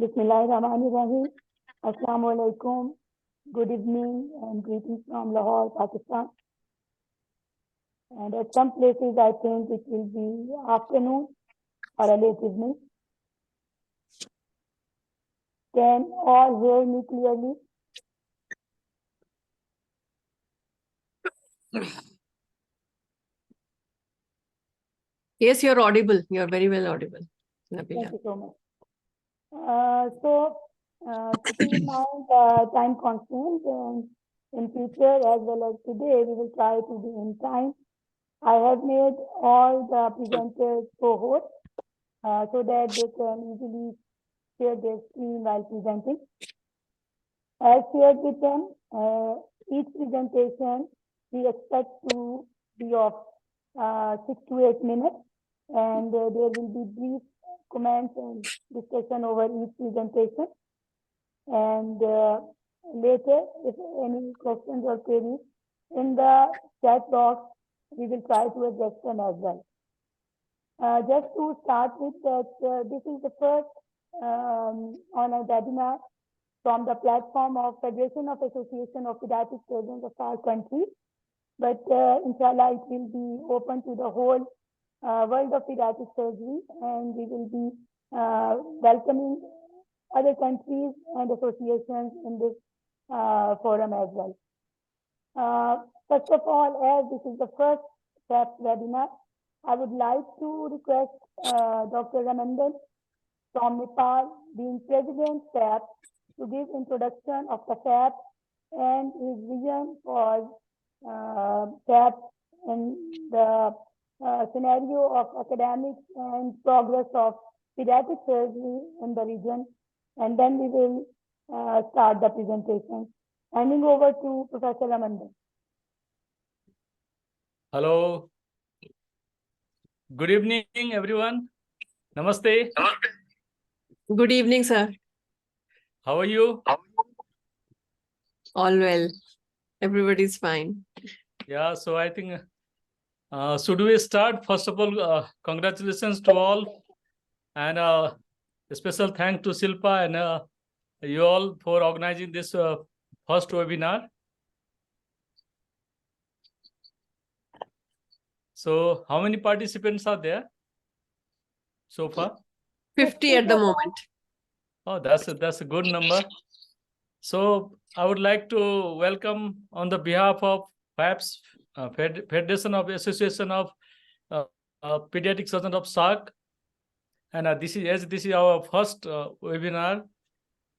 Bismillahirrahmanirrahim. Assalamu alaikum. Good evening and greetings from Lahore, Pakistan. And at some places, I think it will be afternoon or a late evening. Can all hear me clearly? Yes, you're audible. You're very well audible, Nabila. Thank you so much. Keeping in mind time constraint, in future as well as today, we will try to be in time. I have made all the presenters cohorts so that they can easily share their screen while presenting. As shared with them, each presentation we expect to be of 6 to 8 minutes, and there will be brief comments and discussion over each presentation. And later, if any questions or queries in the chat box, we will try to address them as well. Just to start with that, this is the first on a webinar from the platform of Federation of Association of Paediatric Surgeons of our country. But inshallah, it will be open to the whole world of pediatric surgery, and we will be welcoming other countries and associations in this forum as well. First of all, as this is the first FAPSS webinar, I would like to request Dr. Ramandan from Nepal, being President FAPSS, to give introduction of the FAPSS and his vision for FAPSS in the scenario of academics and progress of pediatric surgery in the region. And then we will start the presentation. Handing over to Professor Ramandan. Hello. Good evening, everyone. Namaste. Good evening, sir. How are you? All well. Everybody's fine. Yeah, so I think, should we start? First of all, congratulations to all. And a special thanks to Shilpa and you all for organizing this first webinar. So how many participants are there so far? 50 at the moment. Oh, that's a good number. So I would like to welcome on the behalf of FAPSS, Federation of Association of Pediatric Surgeons of SAARC. And this is our first webinar.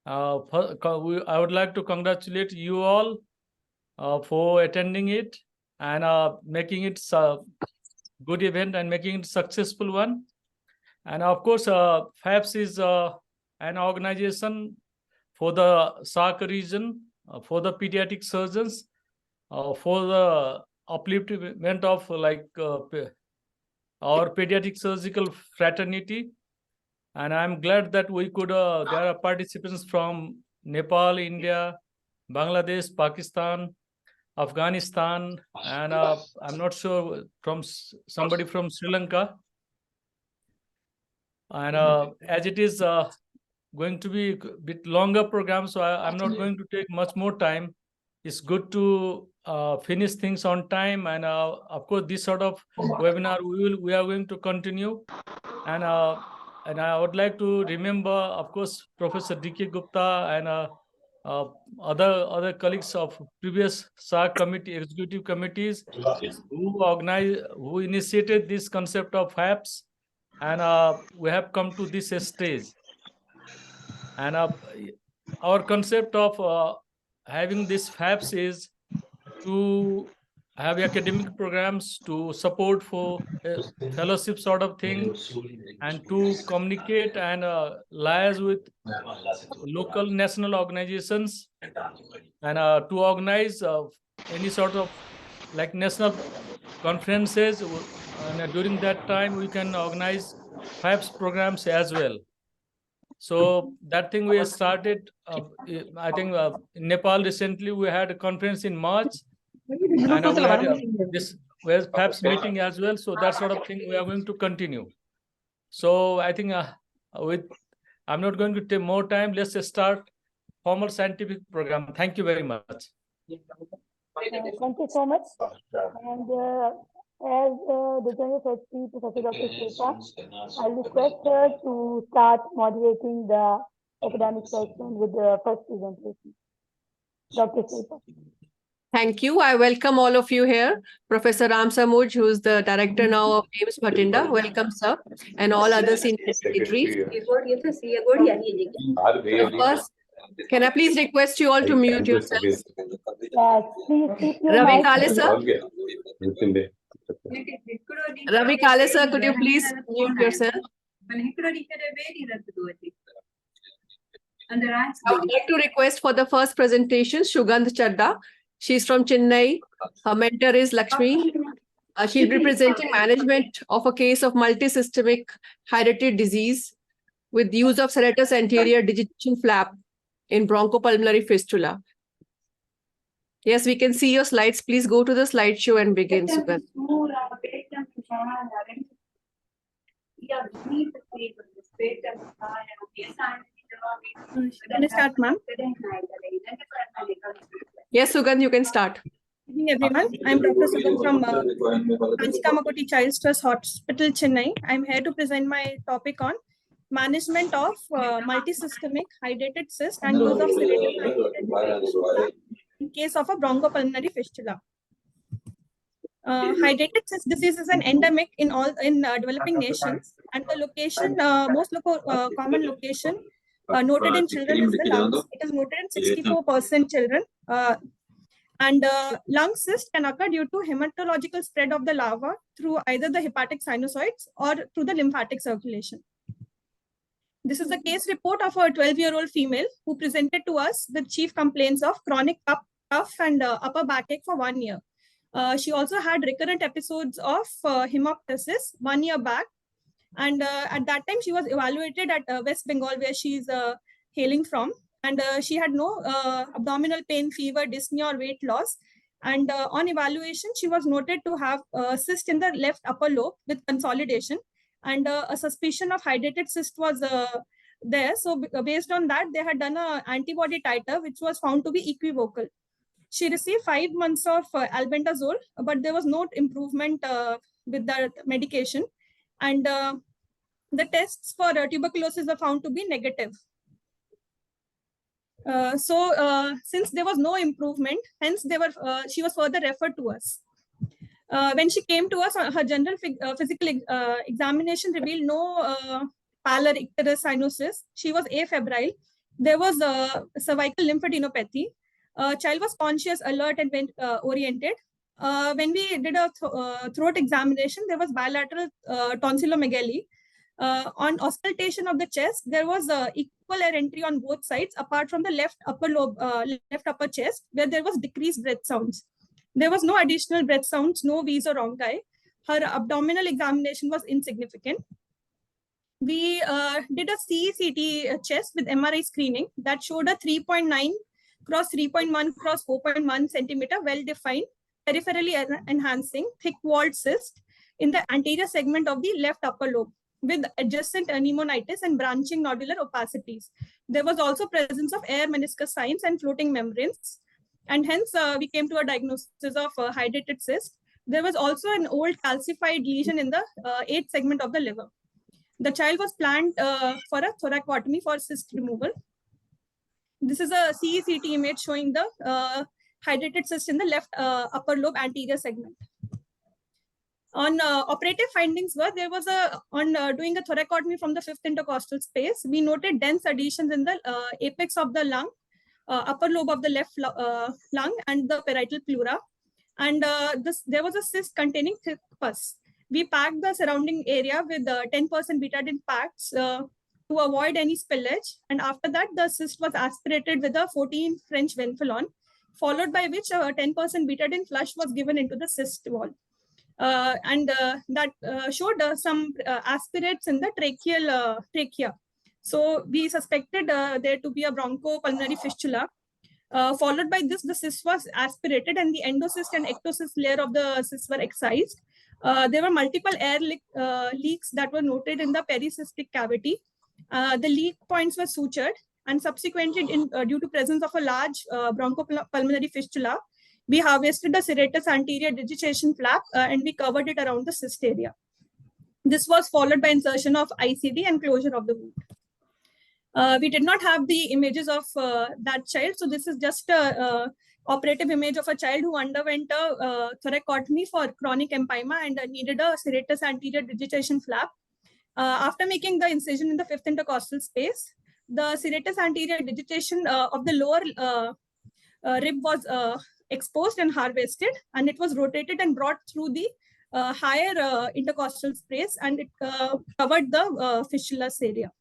I would like to congratulate you all for attending it and making it a good event and making it a successful one. And of course, FAPSS is an organization for the SAARC region, for the pediatric surgeons, for the upliftment of our pediatric surgical fraternity. And I'm glad that we could, there are participants from Nepal, India, Bangladesh, Pakistan, Afghanistan, and I'm not sure, from somebody from Sri Lanka. And as it is going to be a bit longer program, so I'm not going to take much more time. It's good to finish things on time, and of course, this sort of webinar we are going to continue. And I would like to remember, of course, Professor D.K. Gupta and other colleagues of previous SAARC committee, executive committees, who initiated this concept of FAPSS, and we have come to this stage. And our concept of having this FAPSS is to have academic programs to support for fellowship sort of thing, and to communicate and liaise with local national organizations, and to organize any sort of like national conferences, and during that time we can organize FAPSS programs as well. So that thing we have started. I think in Nepal recently we had a conference in March, and we had this FAPSS meeting as well. So that sort of thing we are going to continue. So I think I'm not going to take more time. Let's just start formal scientific program. Thank you very much. Thank you so much. And as the General Secretary, Professor Dr. Shilpa, I request her to start moderating the academic session with the first presentation. Dr. Shilpa. Thank you. I welcome all of you here. Professor Ram Samuj, who is the director now of AIIMS Bhatinda. Welcome, sir. And all other senior secretaries. First, can I please request you all to mute yourselves? Yes, please keep your Ravi mic Kale, sir. muted. Ravi Kale, sir, could you please mute yourself? I would like to request for the first presentation, Shugandh Chadda. She's from Chennai. Her mentor is Lakshmi. She'll be presenting management of a case of multisystemic hydatid disease with use of serratus anterior digitation flap in bronchopulmonary fistula. Yes, we can see your slides. Please go to the slideshow and begin, Sugandh. Can I start, ma'am? Yes, Sugandh, you can start. Good evening, everyone. I'm Dr. Sugandh from Kanchikamakoti Child's Trust Hospital, Chennai. I'm here to present my topic on management of multisystemic hydatid cyst and use of sedative in case of a bronchopulmonary fistula. Hydatid cyst disease is an endemic in developing nations, and the location, most common location noted in children is the lungs. It is noted in 64% children. And lung cyst can occur due to hematological spread of the larva through either the hepatic sinusoids or through the lymphatic circulation. This is a case report of a 12-year-old female who presented to us with chief complaints of chronic cough and upper backache for 1 year. She also had recurrent episodes of hemoptysis 1 year back. And at that time, she was evaluated at West Bengal, where she is hailing from. And she had no abdominal pain, fever, dyspnea, or weight loss. And on evaluation, she was noted to have a cyst in the left upper lobe with consolidation. And a suspicion of hydatid cyst was there. So based on that, they had done an antibody titer, which was found to be equivocal. She received 5 months of albendazole, but there was no improvement with the medication. And the tests for tuberculosis were found to be negative. Since there was no improvement, hence she was further referred to us. When she came to us, her general physical examination revealed no pallor, icterus, cyanosis. She was afebrile. There was cervical lymphadenopathy. Child was conscious, alert, and oriented. When we did a throat examination, there was bilateral tonsillomegaly. On auscultation of the chest, there was equal air entry on both sides, apart from the left upper lobe, left upper chest, where there was decreased breath sounds. There was no additional breath sounds, no wheeze or rhonchi. Her abdominal examination was insignificant. We did a CECT chest with MRI screening that showed a 3.9 cross 3.1 cross 4.1 centimeter, well-defined, peripherally enhancing, thick-walled cyst in the anterior segment of the left upper lobe, with adjacent pneumonitis and branching nodular opacities. There was also presence of air meniscus signs and floating membranes. And hence, we came to a diagnosis of hydatid cyst. There was also an old calcified lesion in the 8th segment of the liver. The child was planned for a thoracotomy for cyst removal. This is a CECT image showing the hydatid cyst in the left upper lobe anterior segment. On operative findings there was doing a thoracotomy from the 5th intercostal space, we noted dense adhesions in the apex of the lung, upper lobe of the left lung and the parietal pleura. And there was a cyst containing thick pus. We packed the surrounding area with 10% betadine packs to avoid any spillage. And after that, the cyst was aspirated with a 14 French venflon, followed by which 10% betadine flush was given into the cyst wall. That showed some aspirates in the trachea. So we suspected there to be a bronchopulmonary fistula. Followed by this, the cyst was aspirated and the endocyst and ectocyst layer of the cyst were excised. There were multiple air leaks that were noted in the pericystic cavity. The leak points were sutured, and subsequently, due to presence of a large bronchopulmonary fistula, we harvested the serratus anterior digitation flap and we covered it around the cyst area. This was followed by insertion of ICD and closure of the wound. We did not have the images of that child. So this is just a operative image of a child who underwent a thoracotomy for chronic empyema and needed a serratus anterior digitation flap. After making the incision in the fifth intercostal space, the serratus anterior digitation of the lower rib was exposed and harvested, and it was rotated and brought through the higher intercostal space, and it covered the fistulous area,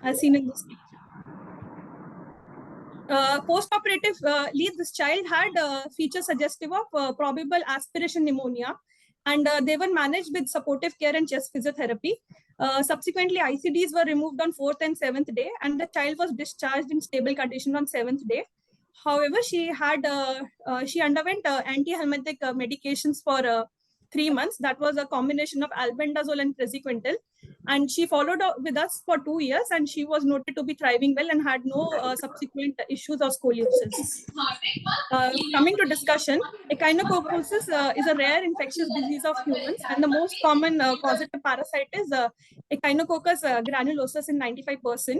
as seen in this picture. Post-operatively, this child had features suggestive of probable aspiration pneumonia, and they were managed with supportive care and chest physiotherapy. Subsequently, ICDs were removed on 4th and 7th day, and the child was discharged in stable condition on 7th day. However, she underwent anti-helminthic medications for 3 months. That was a combination of albendazole and praziquantel. And she followed up with us for 2 years, and she was noted to be thriving well and had no subsequent issues or scoliosis. Coming to discussion, echinococcosis is a rare infectious disease of humans, and the most common causative parasite is Echinococcus granulosus in 95%.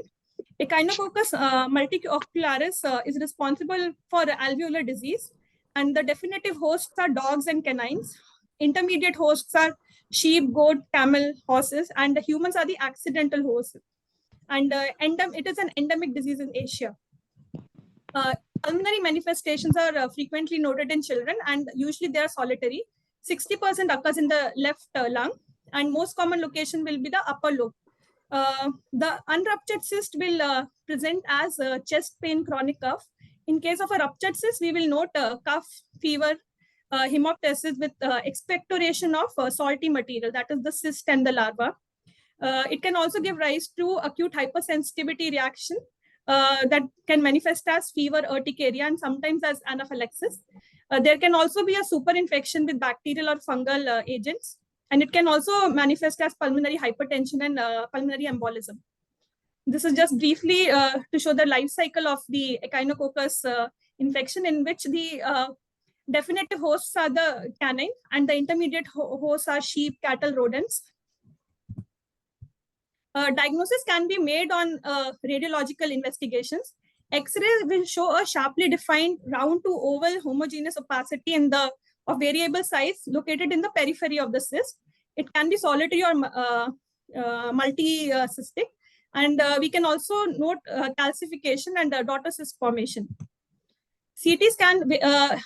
Echinococcus multiocularis is responsible for alveolar disease, and the definitive hosts are dogs and canines. Intermediate hosts are sheep, goat, camel, horses, and the humans are the accidental hosts. And it is an endemic disease in Asia. Pulmonary manifestations are frequently noted in children, and usually they are solitary. 60% occurs in the left lung, and most common location will be the upper lobe. The unruptured cyst will present as chest pain, chronic cough. In case of a ruptured cyst, we will note cough, fever, hemoptysis with expectoration of salty material, that is the cyst and the larva. It can also give rise to acute hypersensitivity reaction that can manifest as fever, urticaria, and sometimes as anaphylaxis. There can also be a superinfection with bacterial or fungal agents, and it can also manifest as pulmonary hypertension and pulmonary embolism. This is just briefly to show the life cycle of the Echinococcus infection, in which the definitive hosts are the canine and the intermediate hosts are sheep, cattle, rodents. Diagnosis can be made on radiological investigations. X-ray will show a sharply defined round to oval homogeneous opacity of variable size located in the periphery of the cyst. It can be solitary or multi-cystic, and we can also note calcification and daughter cyst formation. CT scan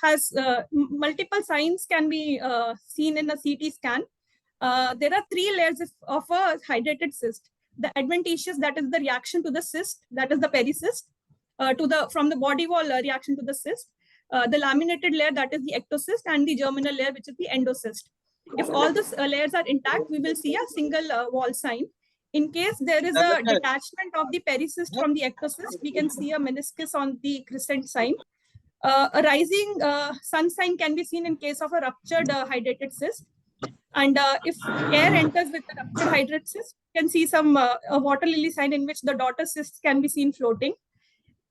has multiple signs can be seen in a CT scan. There are 3 layers of a hydrated cyst. The adventitious, that is the reaction to the cyst, that is the pericyst, from the body wall reaction to the cyst. The laminated layer, that is the ectocyst, and the germinal layer, which is the endocyst. If all the layers are intact, we will see a single wall sign. In case there is a detachment of the pericyst from the ectocyst, we can see a meniscus on the crescent sign. A rising sun sign can be seen in case of a ruptured hydrated cyst. And if air enters with the ruptured hydrated cyst, you can see some a water lily sign in which the daughter cysts can be seen floating.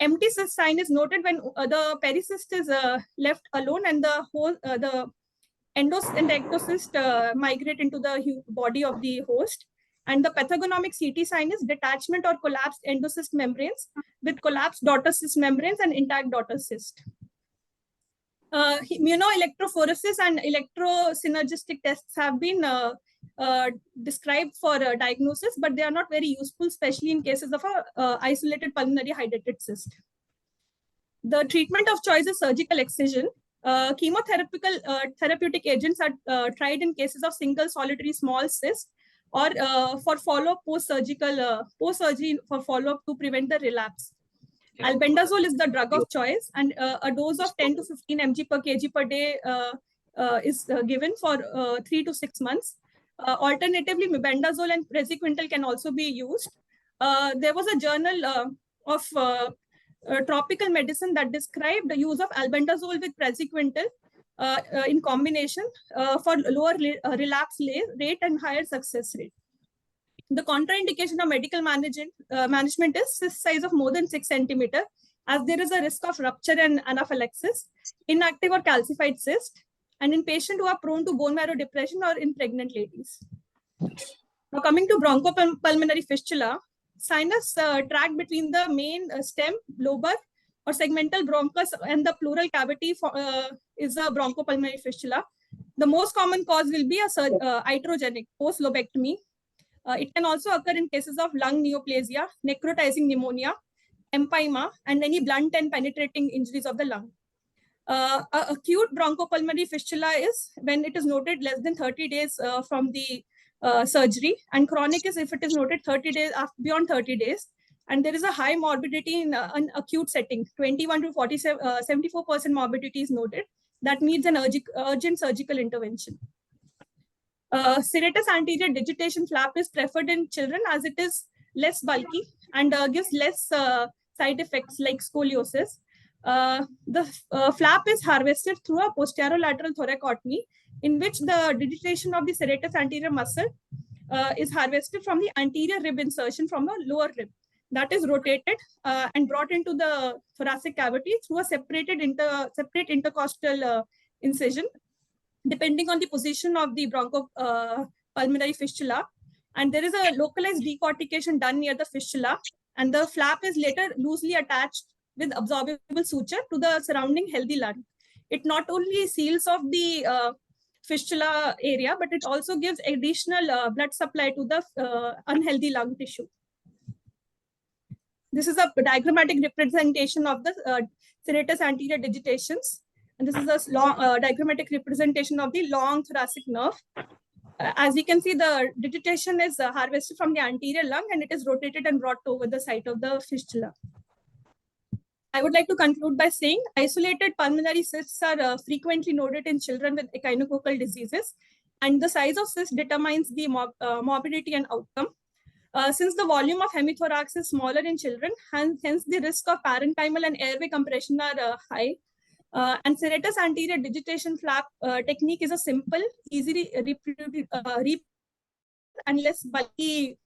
Empty cyst sign is noted when the pericyst is left alone and the endocyst and the ectocyst migrate into the body of the host. And the pathogenomic CT sign is detachment or collapsed endocyst membranes with collapsed daughter cyst membranes and intact daughter cyst. Immunoelectrophoresis and electrosynergistic tests have been described for diagnosis, but they are not very useful, especially in cases of a isolated pulmonary hydrated cyst. The treatment of choice is surgical excision. Therapeutic agents are tried in cases of single solitary small cyst or for follow-up post-surgery for follow-up to prevent the relapse. Albendazole is the drug of choice, and a dose of 10 to 15 mg per kg per day is given for 3 to 6 months. Alternatively, mebendazole and praziquantel can also be used. There was a journal of tropical medicine that described the use of albendazole with praziquantel in combination for lower relapse rate and higher success rate. The contraindication of medical management is cyst size of more than 6 centimeters, as there is a risk of rupture and anaphylaxis, inactive or calcified cyst, and in patients who are prone to bone marrow depression or in pregnant ladies. Now coming to bronchopulmonary fistula, sinus tract between the main stem, lobar or segmental bronchus and the pleural cavity is a bronchopulmonary fistula. The most common cause will be a iatrogenic post-lobectomy. It can also occur in cases of lung neoplasia, necrotizing pneumonia, empyema, and any blunt and penetrating injuries of the lung. Acute bronchopulmonary fistula is when it is noted less than 30 days from the surgery, and chronic is if it is noted 30 days beyond 30 days, and there is a high morbidity in an acute setting. 21 to 74% morbidity is noted. That needs an urgent surgical intervention. Serratus anterior digitation flap is preferred in children as it is less bulky and gives less side effects like scoliosis. The flap is harvested through a posterolateral thoracotomy, in which the digitation of the serratus anterior muscle is harvested from the anterior rib insertion from the lower rib. That is rotated and brought into the thoracic cavity through a separate intercostal incision, depending on the position of the bronchopulmonary fistula. And there is a localized decortication done near the fistula, and the flap is later loosely attached with absorbable suture to the surrounding healthy lung. It not only seals off the fistula area, but it also gives additional blood supply to the unhealthy lung tissue. This is a diagrammatic representation of the serratus anterior digitations. And this is a long, diagrammatic representation of the long thoracic nerve. As we can see, the digitation is harvested from the anterior lung, and it is rotated and brought over the site of the fistula. I would like to conclude by saying isolated pulmonary cysts are frequently noted in children with echinococcal diseases, and the size of cyst determines the morbidity and outcome. Since the volume of hemithorax is smaller in children, hence the risk of parenchymal and airway compression are high. And serratus anterior digitation flap technique is a simple, easily and less bulky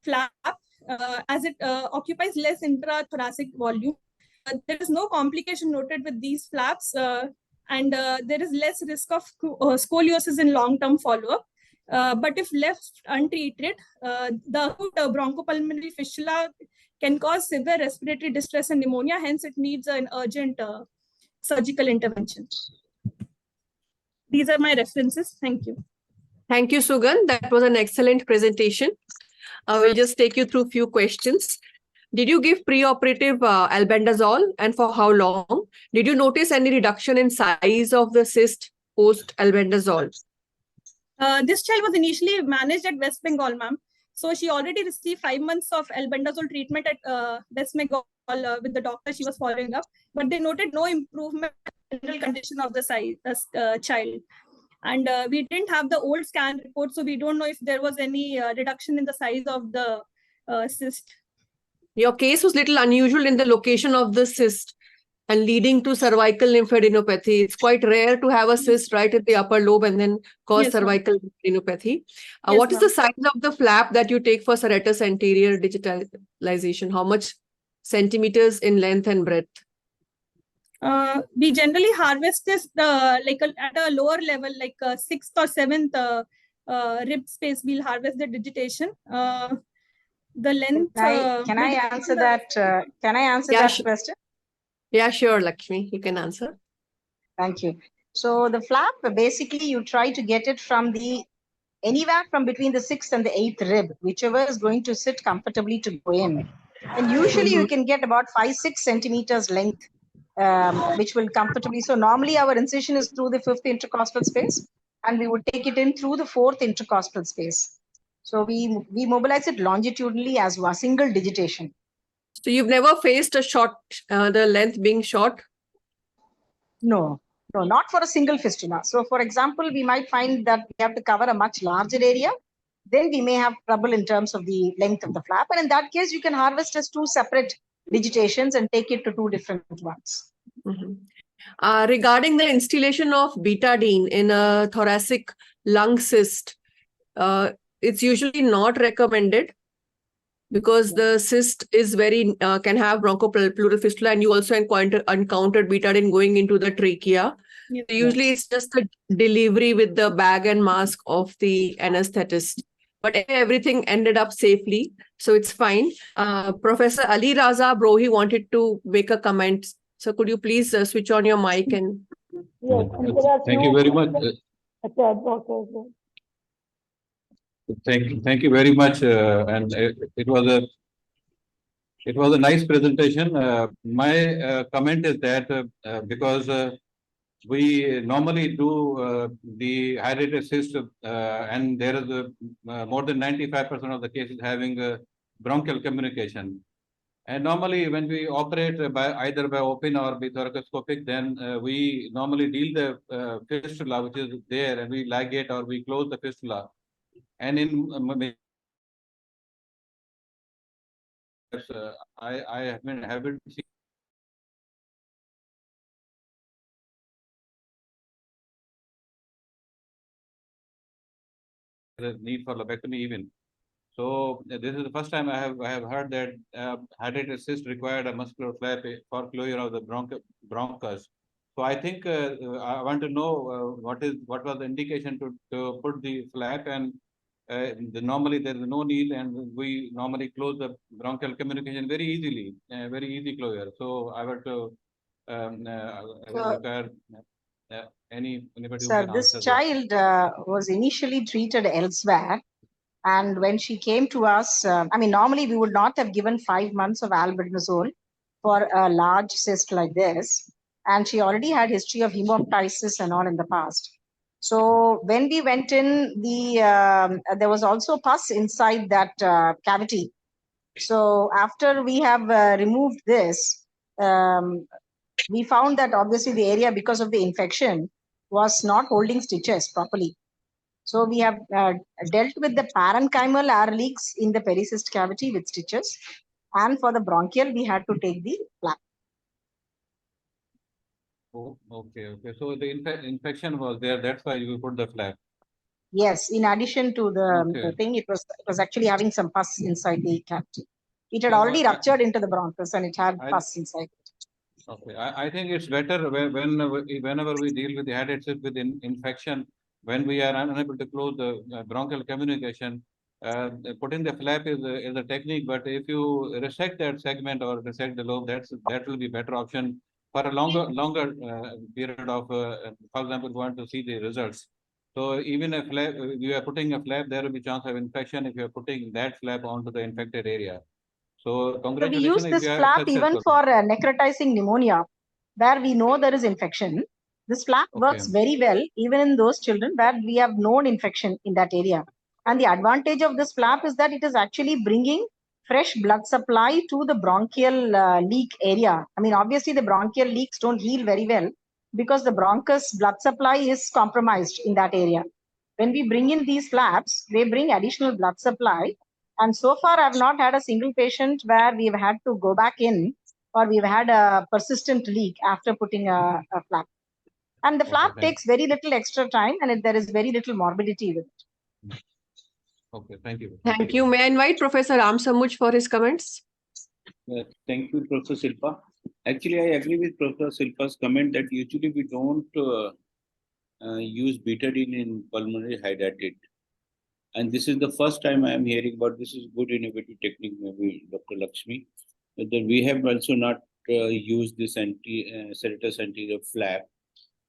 flap as it occupies less intrathoracic volume. There is no complication noted with these flaps, and there is less risk of scoliosis in long-term follow-up. But if left untreated, the bronchopulmonary fistula can cause severe respiratory distress and pneumonia. Hence, it needs an urgent surgical intervention. These are my references. Thank you. Thank you, Sugandh. That was an excellent presentation. I will just take you through a few questions. Did you give preoperative albendazole, and for how long? Did you notice any reduction in size of the cyst post albendazole? This child was initially managed at West Bengal, ma'am. So she already received 5 months of albendazole treatment at West Bengal with the doctor she was following up, but they noted no improvement in the general condition of the child. And we didn't have the old scan report, so we don't know if there was any reduction in the size of the cyst. Your case was little unusual in the location of the cyst and leading to cervical lymphadenopathy. It's quite rare to have a cyst right at the upper lobe and then cause cervical lymphadenopathy. What is the size of the flap that you take for serratus anterior digitalization? How much centimeters in length and breadth? We generally harvest this at a lower level, like 6th or 7th rib space. We'll harvest the digitation. The length. Can I answer that? Can I answer that question? Yeah, sure, Lakshmi. You can answer. Thank you. So the flap, basically, you try to get it from anywhere from between the 6th and the 8th rib, whichever is going to sit comfortably to go in. And usually you can get about 5-6 centimeters length which will comfortably. So normally our incision is through the 5th intercostal space, and we would take it in through the 4th intercostal space. So we mobilize it longitudinally as a single digitation. So you've never faced a short, the length being short? No, not for a single fistula. So for example, we might find that we have to cover a much larger area. Then we may have trouble in terms of the length of the flap. And in that case, you can harvest as 2 separate digitations and take it to 2 different ones. Regarding the installation of betadine in a thoracic lung cyst, it's usually not recommended because the cyst is very, can have bronchopleural fistula, and you also encountered betadine going into the trachea. Yes. So usually it's just the delivery with the bag and mask of the anesthetist. But everything ended up safely, so it's fine. Professor Ali Raza Brohi wanted to make a comment. So could you please switch on your mic and... Yes, and there are Thank you very much. Thank you very much. And it was a nice presentation. My comment is that because we normally do the high-rated cyst, and there is more than 95% of the cases having bronchial communication. And normally, when we operate by either by open or by thoracoscopic, then we normally deal the fistula which is there, and we ligate or we close the fistula. And in I haven't seen the need for lobectomy even. So this is the first time I have heard that high-rated cyst required a muscular flap for closure of the bronchus. So I think I want to know what was the indication to put the flap, and normally there is no need, and we normally close the bronchial communication very easily, very easy closure. So I want to require anybody who can this answer child was initially treated elsewhere. And when she came to us, I mean, normally we would not have given 5 months of albendazole for a large cyst like this. And she already had history of hemoptysis and all in the past. So when we went in, there was also pus inside that cavity. So after we have removed this, we found that obviously the area, because of the infection, was not holding stitches properly. So we have dealt with the parenchymal air leaks in the pericyst cavity with stitches. And for the bronchial, we had to take the flap. Oh, okay. So the infection was there. That's why you put the flap. Yes, in addition to the thing, it was actually having some pus inside the cavity. It had already ruptured into the bronchus, and it had pus inside. Okay, I think it's better whenever we deal with the high-rated cyst with infection, when we are unable to close the bronchial communication, putting the flap is a technique. But if you resect that segment or resect the lobe, that will be better option for a longer period of, for example, want to see the results. So even if you are putting a flap, there will be chance of infection if you are putting that flap onto the infected area. So congratulations. So we use this flap even for necrotizing pneumonia, where we know there is infection. This flap works very well even in those children where we have known infection in that area. And the advantage of this flap is that it is actually bringing fresh blood supply to the bronchial leak area. I mean, obviously the bronchial leaks don't heal very well because the bronchus blood supply is compromised in that area. When we bring in these flaps, they bring additional blood supply. And so far, I've not had a single patient where we've had to go back in or we've had a persistent leak after putting a flap. And the flap takes very little extra time, and there is very little morbidity with it. Okay, thank you. Thank you. May I invite Professor Ram Samuj for his comments? Thank you, Professor Shilpa. Actually, I agree with Professor Shilpa's comment that usually we don't use betadine in pulmonary hydrated. And this is the first time I am hearing about this. Is good innovative technique, maybe Dr. Lakshmi. But then we have also not used this serratus anterior flap,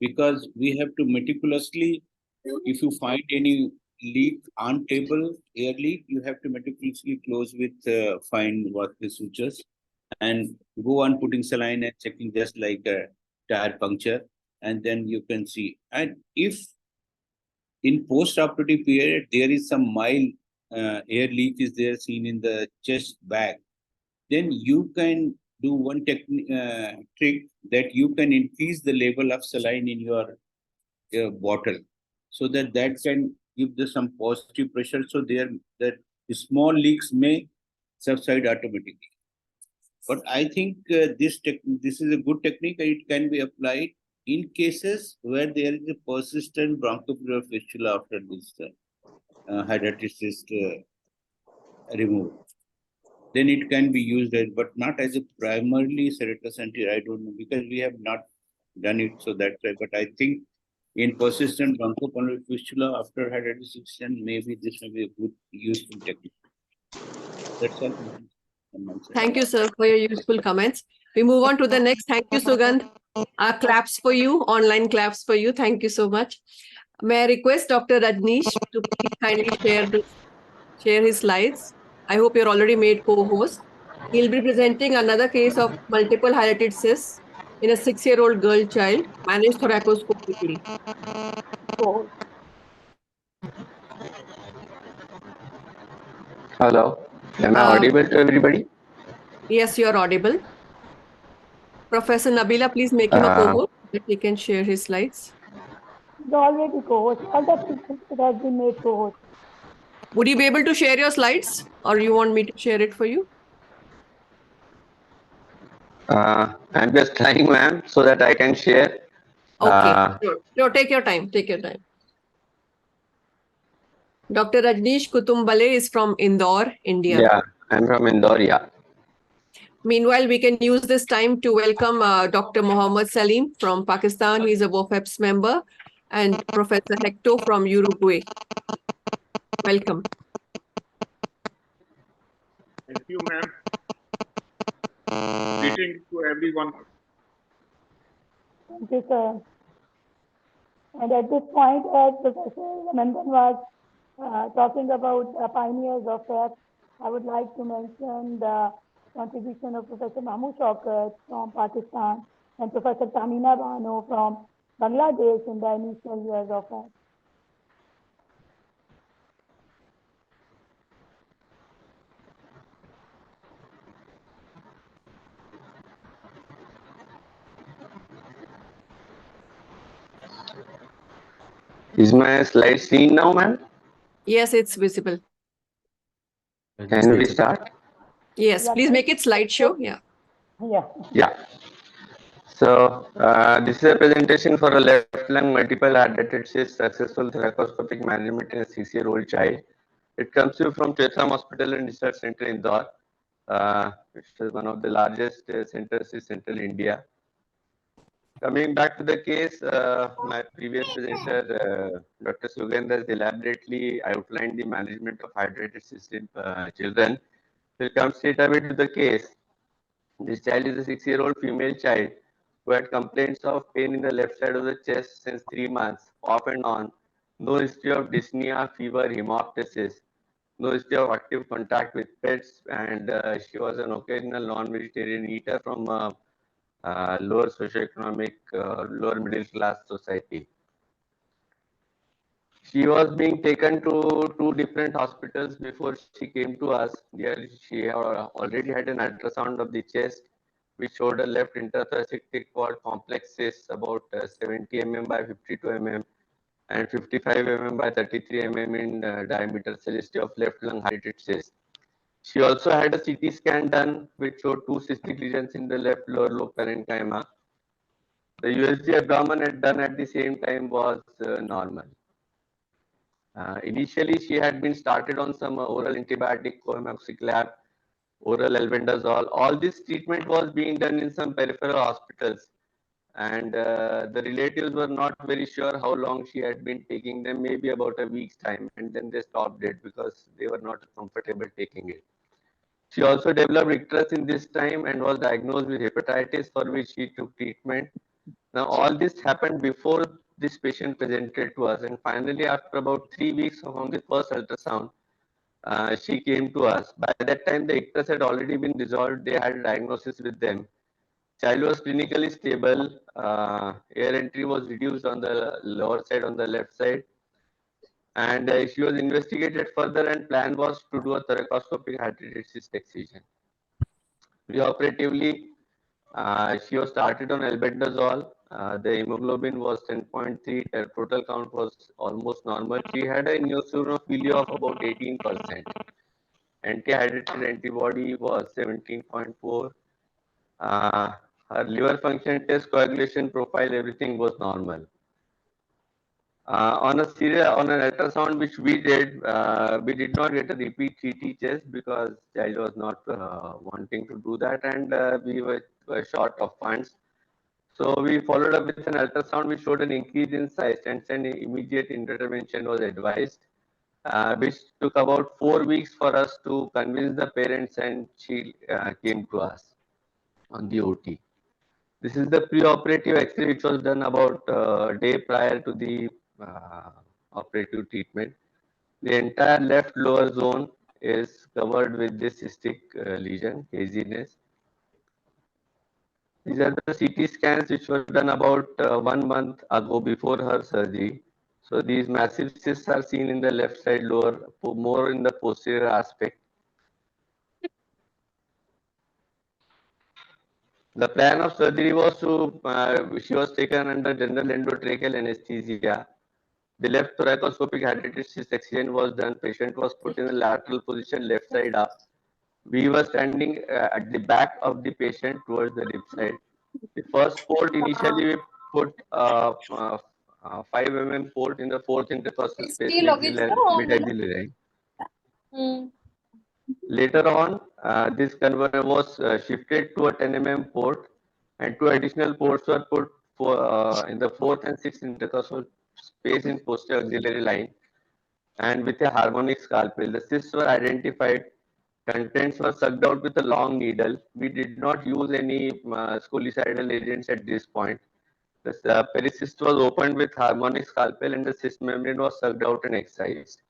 because we have to meticulously, if you find any leak on table, air leak, you have to meticulously close with fine work sutures. and go on putting saline and checking just like a tire puncture, and then you can see. And if in post-operative period there is some mild air leak is there seen in the chest bag, then you can do one trick that you can increase the level of saline in your bottle, so that can give the some positive pressure, so there that small leaks may subside automatically. But I think this is a good technique. It can be applied in cases where there is a persistent bronchopleural fistula after this hydrated cyst removed. Then it can be used as, but not as a primarily serratus anterior. I don't know, because we have not done it, so that's why. But I think in persistent bronchopulmonary fistula after hydrated cyst, maybe this may be a good useful technique. That's all. Thank you, sir, for your useful comments. We move on to the next. Thank you, Sugandh. Claps for you, online claps for you. Thank you so much. May I request Dr. Rajneesh to please kindly share his slides. I hope you're already made co-host. He'll be presenting another case of multiple highlighted cysts in a 6-year-old girl child managed thoracoscopically. So, Hello, am I audible to everybody? yes, you're audible. Professor Nabila, please make him a co-host if he can share his slides. He's already co-host. All the presenters have been made co-host. Would you be able to share your slides, or you want me to share it for you? I'm just trying, ma'am, so that I can share. Okay, sure. Take your time. Take your time. Dr. Rajneesh Kutumbale is from Indore, India. Yeah, I'm from Indore, yeah. Meanwhile, we can use this time to welcome Dr. Mohammed Salim from Pakistan. He's a FAPSS member, and Professor Hector from Uruguay. Welcome. Thank you, ma'am. Greetings to everyone. Thank you, sir. And at this point, as Professor Nandan was talking about pioneers of FAPSS, I would like to mention the contribution of Professor Mahmood Shaukat from Pakistan and Professor Tamina Bano from Bangladesh in the initial years of FAPSS. Is my slide seen now, ma'am? Yes, it's visible. Can we start? Yes, Yeah, please make it slideshow. Yeah. Yeah. Yeah. So this is a presentation for a left lung multiple hydrated cyst successful thoracoscopic management in a 6-year-old child. It comes to you from Chetham Hospital and Research Center in Indore, which is one of the largest centers in central India. Coming back to the case, my previous presenter, Dr. Sugandh, has elaborately outlined the management of hydrated cyst in children. We'll come straight away to the case. This child is a 6-year-old female child who had complaints of pain in the left side of the chest since 3 months, off and on. No history of dyspnea, fever, hemoptysis. No history of active contact with pets, and she was an occasional non-vegetarian eater from lower socioeconomic, lower middle class society. She was being taken to 2 different hospitals before she came to us. There she already had an ultrasound of the chest, which showed a left intrathoracic thick wall complex cyst about 70 mm by 52 mm and 55 mm by 33 mm in diameter, celesti of left lung hydrated cyst. She also had a CT scan done, which showed 2 cystic lesions in the left lower lobe parenchyma. The USG abdomen had done at the same time was normal. Initially, she had been started on some oral antibiotic, coamoxiclav, oral albendazole. All this treatment was being done in some peripheral hospitals, and the relatives were not very sure how long she had been taking them, maybe about a week's time, and then they stopped it because they were not comfortable taking it. She also developed icterus in this time and was diagnosed with hepatitis, for which she took treatment. Now, all this happened before this patient presented to us, and finally, after about 3 weeks from the first ultrasound, she came to us. By that time, the ictus had already been resolved. They had a diagnosis with them. Child was clinically stable. Air entry was reduced on the lower side, on the left side. And she was investigated further, and plan was to do a thoracoscopic hydrated cyst excision. Preoperatively, she was started on albendazole. The hemoglobin was 10.3. Her total count was almost normal. She had a eosinophilia of about 18%. Anti-hydrated antibody was 17.4. Her liver function test, coagulation profile, everything was normal. On an ultrasound which we did not get a repeat CT test because child was not wanting to do that, and we were short of funds. So we followed up with an ultrasound which showed an increase in size, and an immediate intervention was advised, which took about 4 weeks for us to convince the parents, and she came to us on the OT. This is the pre-operative X-ray which was done about a day prior to the operative treatment. The entire left lower zone is covered with this cystic lesion, haziness. These are the CT scans which were done about 1 month ago before her surgery. So these massive cysts are seen in the left side lower, more in the posterior aspect. The plan of surgery was to, she was taken under general endotracheal anesthesia. The left thoracoscopic hydrated cyst excision was done. Patient was put in the lateral position, left side up. We were standing at the back of the patient towards the left side. The first port initially we put 5 mm port in the fourth intercostal space, mid-axillary line. Later on, this converter was shifted to a 10 mm port, and 2 additional ports were put in the fourth and sixth intercostal space in posterior auxiliary line, and with a harmonic scalpel. The cysts were identified. Contents were sucked out with a long needle. We did not use any scolicidal agents at this point. The pericyst was opened with harmonic scalpel, and the cyst membrane was sucked out and excised.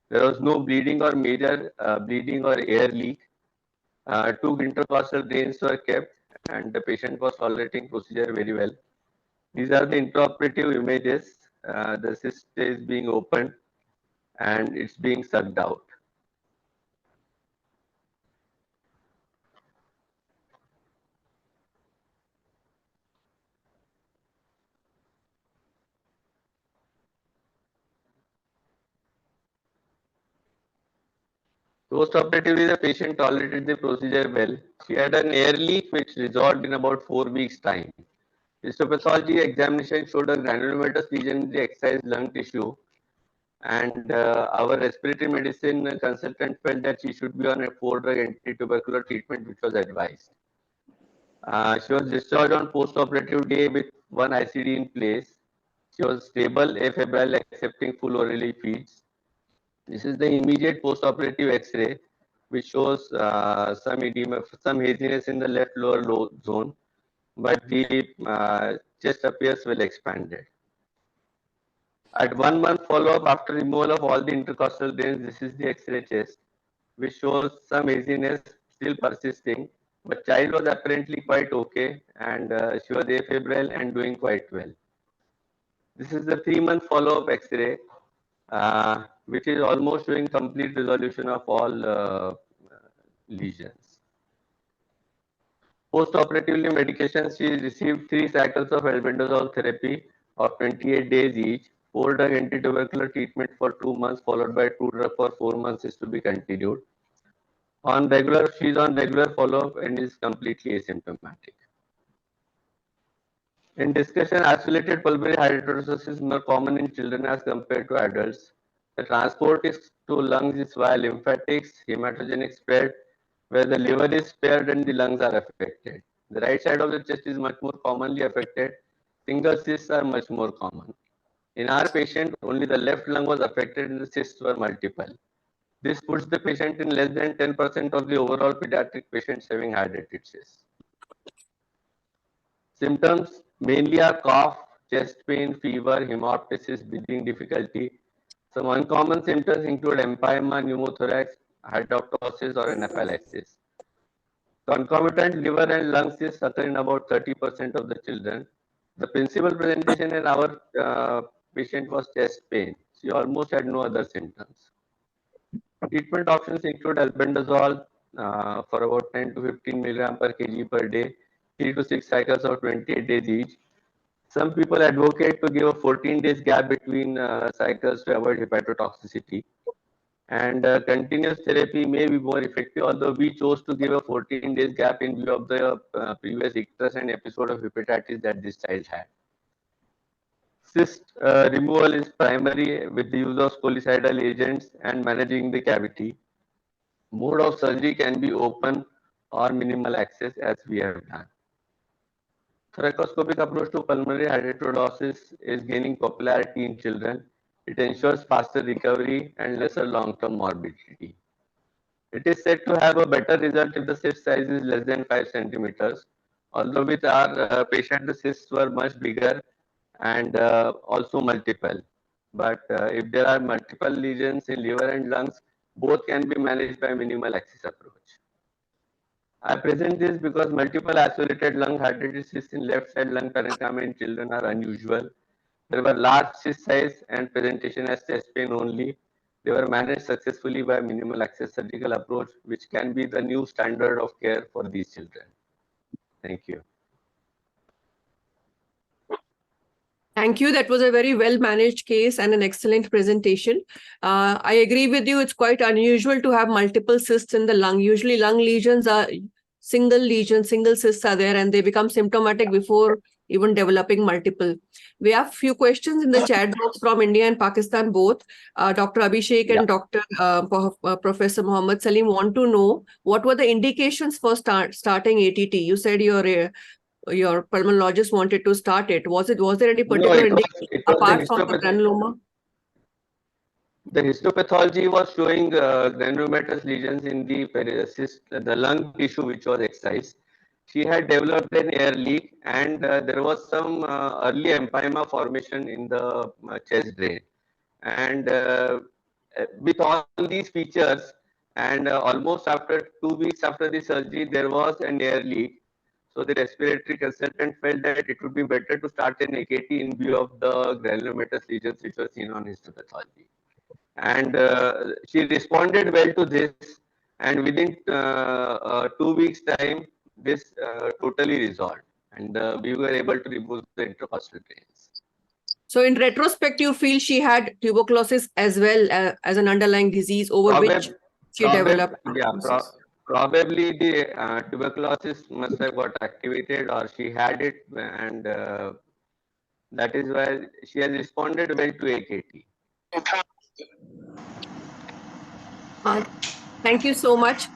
There was no bleeding or major bleeding or air leak. 2 intercostal drains were kept, and the patient was tolerating procedure very well. These are the intraoperative images. The cyst is being opened and it's being sucked out. Post-operatively, the patient tolerated the procedure well. She had an air leak which resolved in about 4 weeks' time. Histopathology examination showed a granulomatous lesion in the excised lung tissue, and our respiratory medicine consultant felt that she should be on a 4-drug anti-tubercular treatment, which was advised. She was discharged on post-operative day with 1 ICD in place. She was stable, afebrile, accepting full orally feeds. This is the immediate post-operative X-ray, which shows some edema, some haziness in the left lower zone, but the chest appears well expanded. At 1 month follow-up after removal of all the intercostal drains, this is the X-ray chest, which shows some haziness still persisting, but child was apparently quite okay, and she was afebrile and doing quite well. This is the 3-month follow-up X-ray, which is almost showing complete resolution of all lesions. Post-operatively medications, she received 3 cycles of albendazole therapy of 28 days each. 4-drug anti-tubercular treatment for 2 months, followed by 2-drug for 4 months is to be continued. She's on regular follow-up and is completely asymptomatic. In discussion, isolated pulmonary hydrosis is more common in children as compared to adults. The transport to lungs is via lymphatics, hematogenic spread, where the liver is spared and the lungs are affected. The right side of the chest is much more commonly affected. Single cysts are much more common. In our patient, only the left lung was affected and the cysts were multiple. This puts the patient in less than 10% of the overall pediatric patients having hydrated cysts. Symptoms mainly are cough, chest pain, fever, hemoptysis, breathing difficulty. Some uncommon symptoms include empyema, pneumothorax, hydroptosis, or anaphylaxis. Concomitant liver and lungs is occur in about 30% of the children. The principal presentation in our patient was chest pain. She almost had no other symptoms. Treatment options include albendazole for about 10 to 15 milligram per kg per day, 3 to 6 cycles of 28 days each. Some people advocate to give a 14 days gap between cycles to avoid hepatotoxicity. And continuous therapy may be more effective, although we chose to give a 14 days gap in view of the previous icterus and episode of hepatitis that this child had. Cyst removal is primary with the use of scolicidal agents and managing the cavity. Mode of surgery can be open or minimal access as we have done. Thoracoscopic approach to pulmonary hydatidosis is gaining popularity in children. It ensures faster recovery and lesser long-term morbidity. It is said to have a better result if the cyst size is less than 5 centimeters. Although with our patient, the cysts were much bigger and also multiple. But if there are multiple lesions in liver and lungs, both can be managed by minimal access approach. I present this because multiple isolated lung hydatitis cysts in left side lung parenchyma in children are unusual. There were large cyst size and presentation as chest pain only. They were managed successfully by minimal access surgical approach, which can be the new standard of care for these children. Thank you. Thank you. That was a very well managed case and an excellent presentation. I agree with you. It's quite unusual to have multiple cysts in the lung. Usually lung lesions are single lesions, single cysts are there and they become symptomatic before even developing multiple. We have few questions in the chat box from India and Pakistan both. Dr. Abhishek and Dr. Professor Muhammad Salim want to know what were the indications for starting ATT. You said your pulmonologist wanted to start it. Was there any particular indication apart from the granuloma? The histopathology was showing granulomatous lesions in the lung tissue which was excised. She had developed an air leak and there was some early empyema formation in the chest drain. And with all these features and almost after 2 weeks after the surgery, there was an air leak. So the respiratory consultant felt that it would be better to start an AKT in view of the granulomatous lesions which were seen on histopathology. And she responded well to this, and within 2 weeks' time, this totally resolved, and we were able to remove the intercostal drains. So in retrospect, you feel she had tuberculosis as well as an underlying disease over which she developed? Yeah, probably the tuberculosis must have got activated or she had it, and that is why she has responded well to AKT. Thank you so much.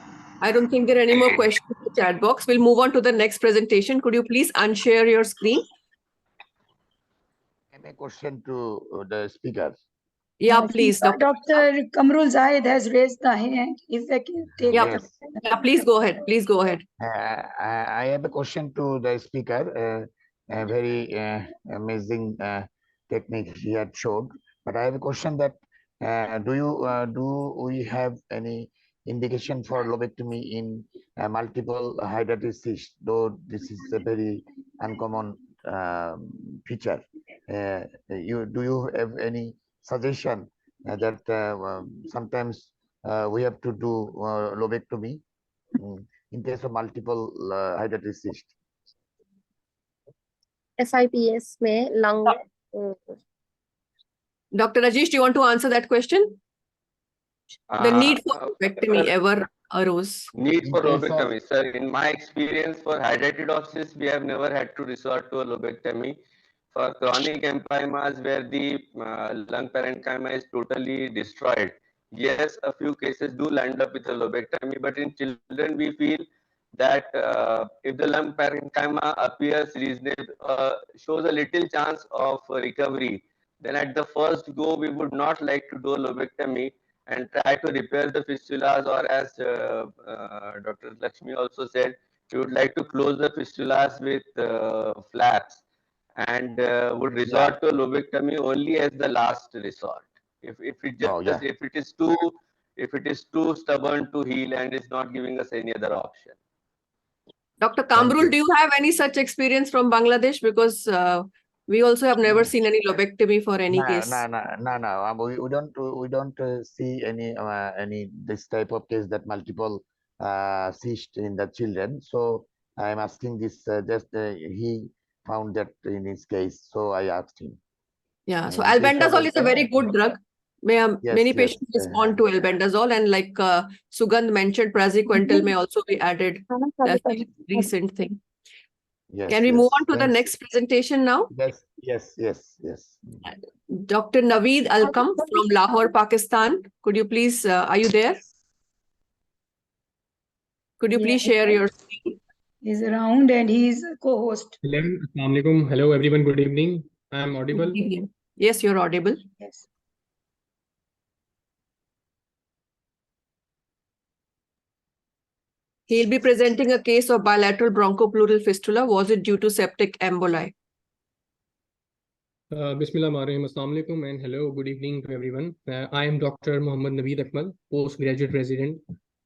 I don't think there are any more questions in the chat box. We'll move on to the next presentation. Could you please unshare your screen? I have a question to the speaker. Yeah, please. Dr. Kamrul Zahid has raised the hand. If I can take yeah, please go ahead. Please go ahead. I have a question to the speaker. A very amazing technique he had showed. But I have a question that do we have any indication for lobectomy in multiple hydatitis cyst? Though this is a very uncommon feature. Do you have any suggestion that sometimes we have to do lobectomy in case of multiple hydatitis cyst? FIPS में lung. Dr. Rajesh, do you want to answer that question? The need for lobectomy ever arose? Need for lobectomy, sir. In my experience for hydatidosis, we have never had to resort to a lobectomy. For chronic empyemas where the lung parenchyma is totally destroyed, yes, a few cases do land up with a lobectomy, but in children we feel that if the lung parenchyma appears reasonable, shows a little chance of recovery, then at the first go we would not like to do a lobectomy and try to repair the fistulas, or as Dr. Lakshmi also said, we would like to close the fistulas with flaps and would resort to lobectomy only as the last resort. If it is too if it is too stubborn to heal and is not giving us any other option. Dr. Kamrul, do you have any such experience from Bangladesh? Because we also have never seen any lobectomy for any case. No. We don't see any this type of case that multiple cyst in the children. So I am asking this. He found that in his case, so I asked him. Yeah. So In case of albendazole is a very good drug. Many yes, patients respond to albendazole, and like Sugandh mentioned, praziquantel may also be added. That's a recent thing. yes. Can we move on to the next presentation now? Yes. Dr. Naveed Alkam from Lahore, Pakistan. Could you please, are you there? Could you please share your screen? He's around and he's a co-host. Hello, Assalamu alaikum. Hello, everyone. Good evening. I am audible. Good evening. Yes, you're audible. Yes. He'll be presenting a case of bilateral bronchopleural fistula. Was it due to septic emboli? Bismillah ar-Rahim. Assalamu alaikum and hello, good evening to everyone. I am Dr. Muhammad Naveed Akmal, postgraduate resident,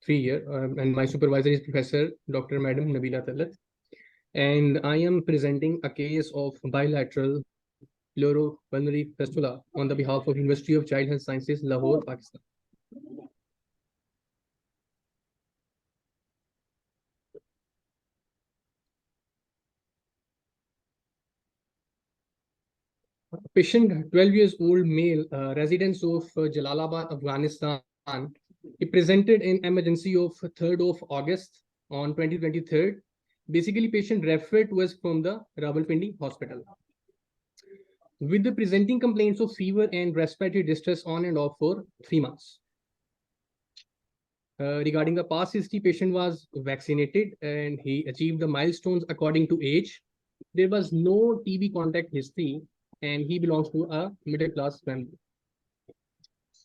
3 year, and my supervisor is Professor Dr. Madam Nabila Talat. And I am presenting a case of bilateral pleuropulmonary fistula on the behalf of University of Child Health Sciences, Lahore, Pakistan. Patient, 12 years old male, residents of Jalalabad, Afghanistan. He presented in emergency of 3rd of August on 2023. Basically, patient referred to us from the Rawalpindi hospital with the presenting complaints of fever and respiratory distress on and off for 3 months. Regarding the past history, patient was vaccinated and he achieved the milestones according to age. There was no TB contact history and he belongs to a middle class family.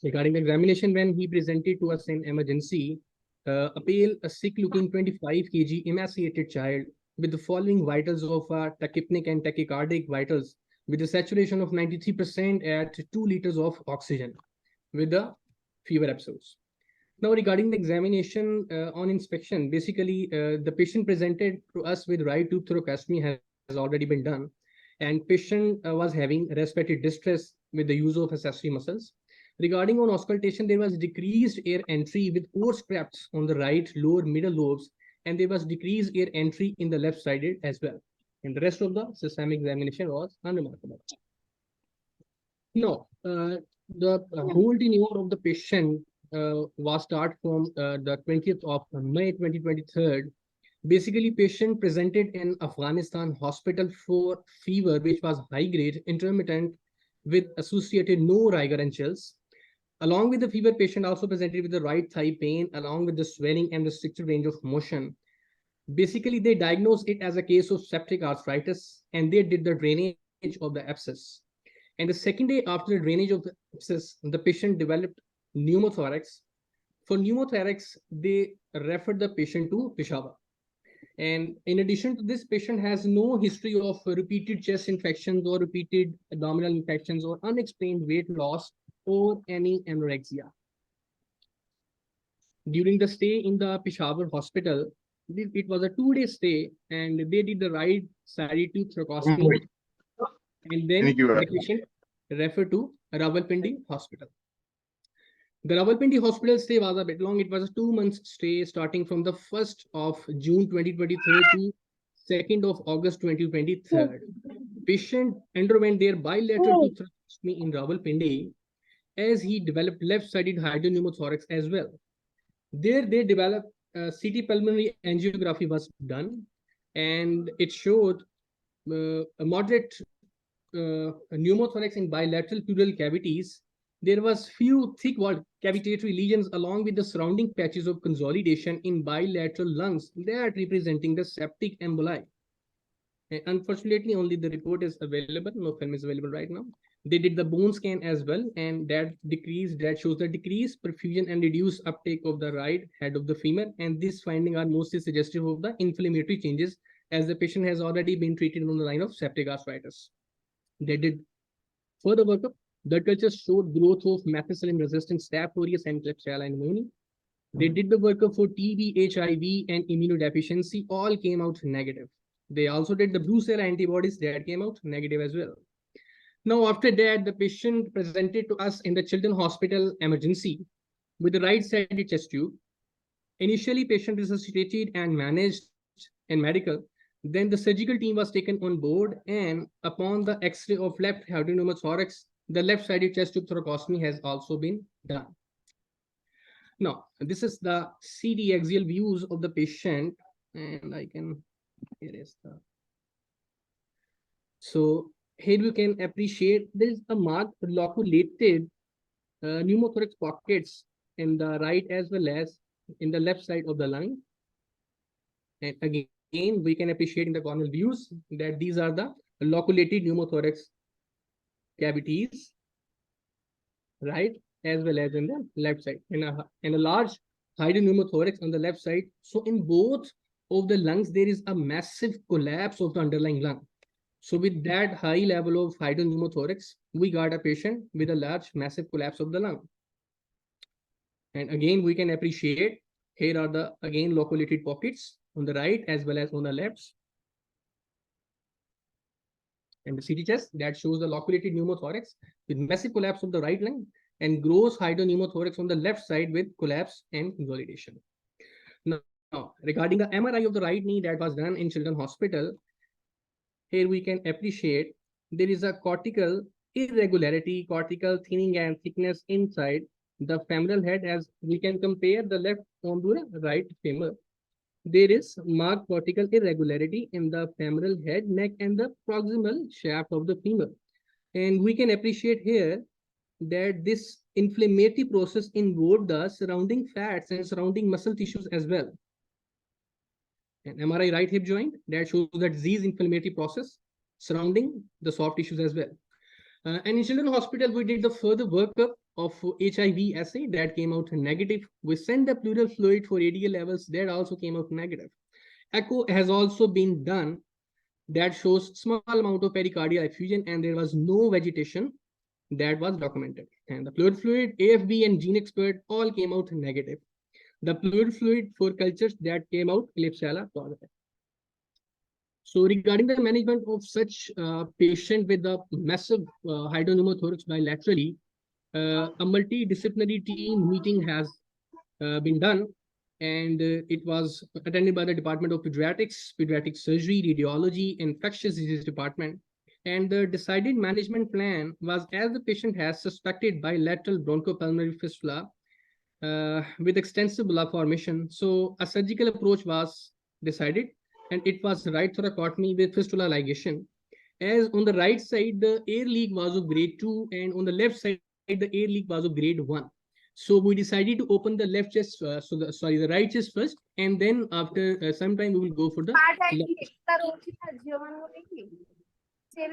Regarding the examination, when he presented to us in emergency, a pale, sick looking 25 kg emaciated child with the following vitals of tachypnic and tachycardic vitals with a saturation of 93% at 2 liters of oxygen with the fever episodes. Now, regarding the examination on inspection, basically the patient presented to us with right tube thoracostomy has already been done, and patient was having respiratory distress with the use of accessory muscles. Regarding on auscultation, there was decreased air entry with pores crept on the right lower middle lobes, and there was decreased air entry in the left sided as well. And the rest of the systemic examination was unremarkable. No, the whole tenure of the patient was start from the 20th of May 2023. Basically, patient presented in Afghanistan hospital for fever, which was high grade, intermittent, with associated no rigor and chills. Along with the fever, patient also presented with the right thigh pain, along with the swelling and restricted range of motion. Basically, they diagnosed it as a case of septic arthritis, and they did the drainage of the abscess. And the second day after the drainage of the abscess, the patient developed pneumothorax. For pneumothorax, they referred the patient to Peshawar. And in addition to this, patient has no history of repeated chest infections or repeated abdominal infections or unexplained weight loss or any anorexia. During the stay in the Peshawar hospital, it was a 2-day stay, and they did the right sided tube thoracostomy. And then the patient referred to Rawalpindi hospital. The Rawalpindi hospital stay was a bit long. It was a 2-month stay starting from the 1st of June 2023 to 2nd of August 2023. Patient underwent their bilateral tube thoracostomy in Rawalpindi as he developed left-sided hydropneumothorax as well. There they developed CT pulmonary angiography was done, and it showed a moderate pneumothorax in bilateral pleural cavities. There was few thick walled cavitatory lesions along with the surrounding patches of consolidation in bilateral lungs that representing the septic emboli. And unfortunately, only the report is available. No film is available right now. They did the bone scan as well, and that shows the decreased perfusion and reduced uptake of the right head of the femur. And these findings are mostly suggestive of the inflammatory changes, as the patient has already been treated on the line of septic arthritis. They did further workup Blood cultures showed growth of methicillin-resistant Staph aureus and Klebsiella pneumoniae. They did the workup for TB, HIV, and immunodeficiency. All came out negative. They also did the Brucella antibodies that came out negative as well. Now, after that, the patient presented to us in the Children's Hospital emergency with the right-sided chest tube. Initially, patient resuscitated and managed in medical. Then the surgical team was taken on board, and upon the X-ray of left hydropneumothorax, the left-sided chest tube thoracostomy has also been done. Now, this is the CD axial views of the patient, and I can, here is the. So here you can appreciate there is a marked loculated pneumothorax pockets in the right as well as in the left side of the lung. And again, we can appreciate in the corneal views that these are the loculated pneumothorax cavities, right, as well as in the left side, in a large hydropneumothorax on the left side. So in both of the lungs, there is a massive collapse of the underlying lung. So with that high level of hydropneumothorax, we got a patient with a large massive collapse of the lung. And again, we can appreciate here are the again loculated pockets on the right as well as on the left. And the CT chest that shows the loculated pneumothorax with massive collapse of the right lung and gross hydropneumothorax on the left side with collapse and consolidation. Now, regarding the MRI of the right knee that was done in Children's Hospital, here we can appreciate there is a cortical irregularity, cortical thinning and thickness inside the femoral head. As we can compare the left arm to the right femur, there is marked cortical irregularity in the femoral head, neck, and the proximal shaft of the femur. And we can appreciate here that this inflammatory process involved the surrounding fats and surrounding muscle tissues as well. An MRI right hip joint that shows that disease inflammatory process surrounding the soft tissues as well. And in Children's Hospital, we did the further workup of HIV assay that came out negative. We sent the pleural fluid for ADL levels that also came out negative. Echo has also been done that shows small amount of pericardial effusion and there was no vegetation that was documented. And the pleural fluid, AFB and gene expert all came out negative. The pleural fluid for cultures that came out Klebsiella positive. So regarding the management of such patient with a massive hydropneumothorax bilaterally, a multidisciplinary team meeting has been done, and it was attended by the Department of Pediatrics, Pediatric Surgery, Radiology, Infectious Disease Department. And the decided management plan was, as the patient has suspected bilateral bronchopulmonary fistula with extensive blood formation, so a surgical approach was decided, and it was right thoracotomy with fistula ligation. As on the right side, the air leak was of grade 2, and on the left side, the air leak was of grade 1. So we decided to open the left chest, the right chest first, and then after some time we will go for the left.